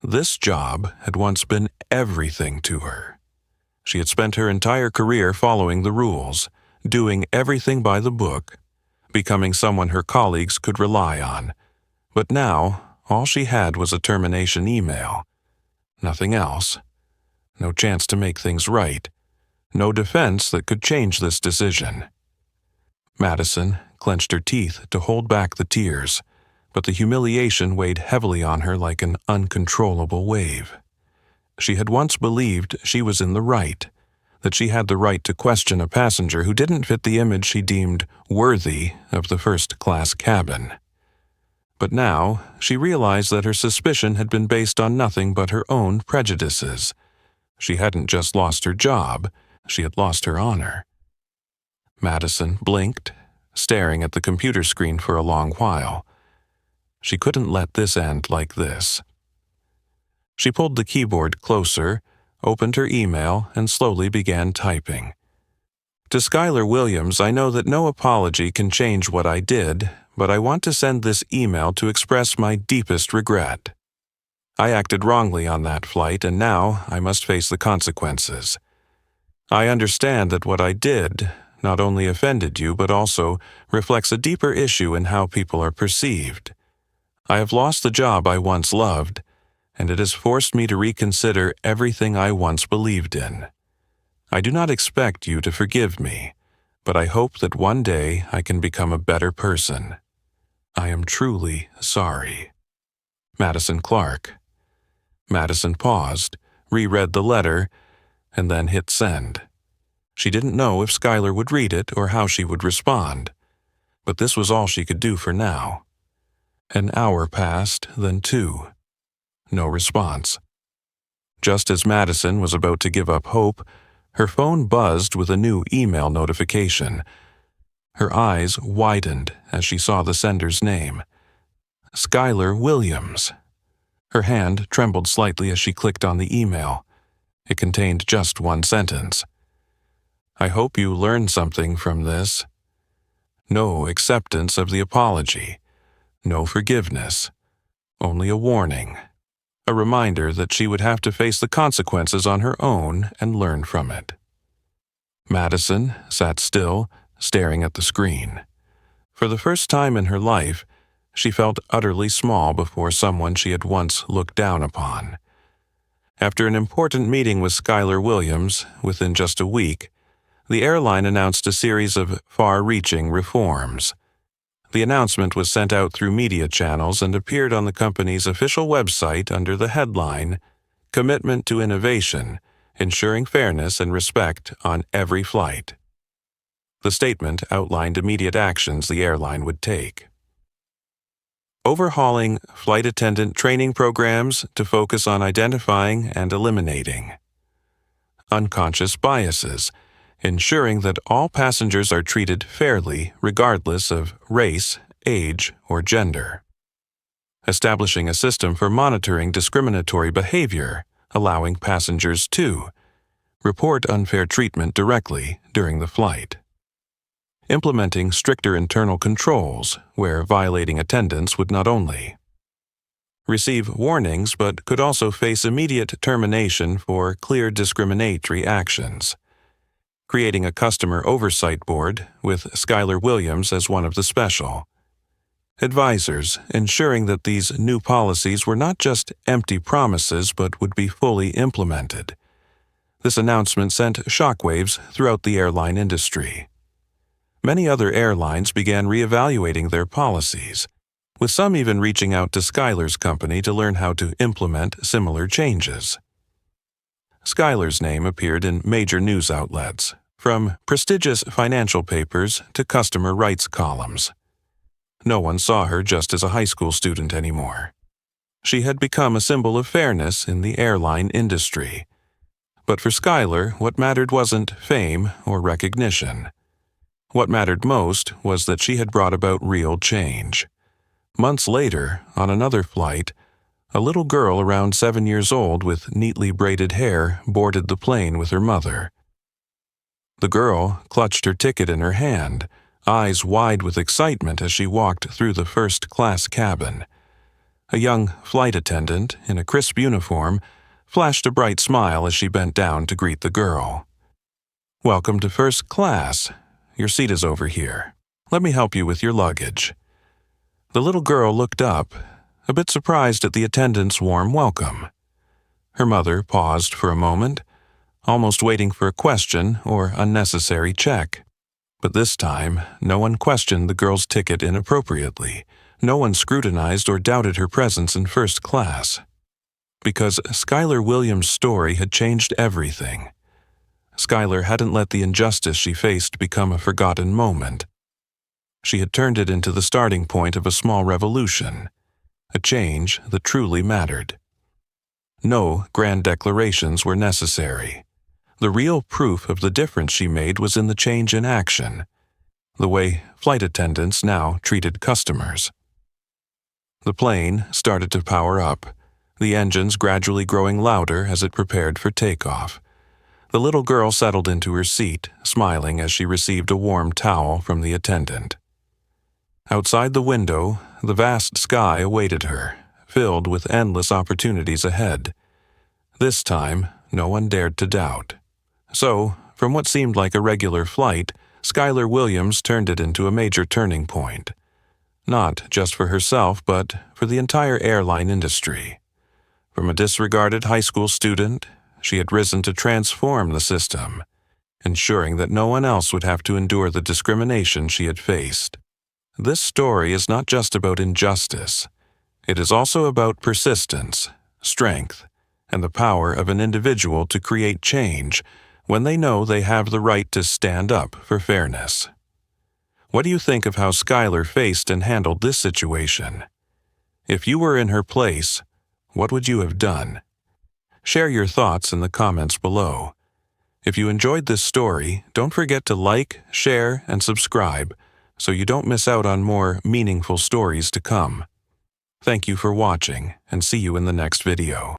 This job had once been everything to her. She had spent her entire career following the rules, doing everything by the book, becoming someone her colleagues could rely on. But now, all she had was a termination email. Nothing else. No chance to make things right. No defense that could change this decision. Madison clenched her teeth to hold back the tears, but the humiliation weighed heavily on her like an uncontrollable wave. She had once believed she was in the right, that she had the right to question a passenger who didn't fit the image she deemed worthy of the first-class cabin. But now she realized that her suspicion had been based on nothing but her own prejudices. She hadn't just lost her job, she had lost her honor. Madison blinked, staring at the computer screen for a long while. She couldn't let this end like this. She pulled the keyboard closer, opened her email, and slowly began typing. To Skylar Williams, I know that no apology can change what I did, but I want to send this email to express my deepest regret. I acted wrongly on that flight, and now I must face the consequences. I understand that what I did not only offended you, but also reflects a deeper issue in how people are perceived. I have lost the job I once loved, and it has forced me to reconsider everything I once believed in. I do not expect you to forgive me, but I hope that one day I can become a better person. I am truly sorry. Madison Clark. Madison paused, reread the letter, and then hit send. She didn't know if Skylar would read it or how she would respond, but this was all she could do for now. An hour passed, then 2. No response. Just as Madison was about to give up hope, her phone buzzed with a new email notification. Her eyes widened as she saw the sender's name. Skylar Williams. Her hand trembled slightly as she clicked on the email. It contained just one sentence. I hope you learned something from this. No acceptance of the apology. No forgiveness. Only a warning. A reminder that she would have to face the consequences on her own and learn from it. Madison sat still, staring at the screen. For the first time in her life, she felt utterly small before someone she had once looked down upon. After an important meeting with Skylar Williams, within just a week, the airline announced a series of far-reaching reforms. The announcement was sent out through media channels and appeared on the company's official website under the headline, Commitment to Innovation, Ensuring Fairness and Respect on Every Flight. The statement outlined immediate actions the airline would take. Overhauling flight attendant training programs to focus on identifying and eliminating. Unconscious biases, ensuring that all passengers are treated fairly regardless of race, age, or gender. Establishing a system for monitoring discriminatory behavior, allowing passengers to report unfair treatment directly during the flight. Implementing stricter internal controls where violating attendance would not only receive warnings but could also face immediate termination for clear discriminatory actions. Creating a customer oversight board with Skylar Williams as one of the special. Advisors ensuring that these new policies were not just empty promises but would be fully implemented. This announcement sent shockwaves throughout the airline industry. Many other airlines began reevaluating their policies, with some even reaching out to Skylar's company to learn how to implement similar changes. Skylar's name appeared in major news outlets, from prestigious financial papers to customer rights columns. No one saw her just as a high school student anymore. She had become a symbol of fairness in the airline industry. But for Skylar, what mattered wasn't fame or recognition. What mattered most was that she had brought about real change. Months later, on another flight, a little girl around 7 years old with neatly braided hair boarded the plane with her mother. The girl clutched her ticket in her hand, eyes wide with excitement as she walked through the first-class cabin. A young flight attendant, in a crisp uniform, flashed a bright smile as she bent down to greet the girl. "Welcome to first class. Your seat is over here. Let me help you with your luggage." The little girl looked up, a bit surprised at the attendant's warm welcome. Her mother paused for a moment, almost waiting for a question or unnecessary check. But this time, no one questioned the girl's ticket inappropriately. No one scrutinized or doubted her presence in first class. Because Skylar Williams' story had changed everything. Skylar hadn't let the injustice she faced become a forgotten moment. She had turned it into the starting point of a small revolution, a change that truly mattered. No grand declarations were necessary. The real proof of the difference she made was in the change in action, the way flight attendants now treated customers. The plane started to power up, the engines gradually growing louder as it prepared for takeoff. The little girl settled into her seat, smiling as she received a warm towel from the attendant. Outside the window, the vast sky awaited her, filled with endless opportunities ahead. This time, no one dared to doubt. So, from what seemed like a regular flight, Skylar Williams turned it into a major turning point. Not just for herself, but for the entire airline industry. From a disregarded high school student, she had risen to transform the system, ensuring that no one else would have to endure the discrimination she had faced. This story is not just about injustice. It is also about persistence, strength, and the power of an individual to create change when they know they have the right to stand up for fairness. What do you think of how Skylar faced and handled this situation? If you were in her place, what would you have done? Share your thoughts in the comments below. If you enjoyed this story, don't forget to like, share, and subscribe so you don't miss out on more meaningful stories to come. Thank you for watching, and see you in the next video.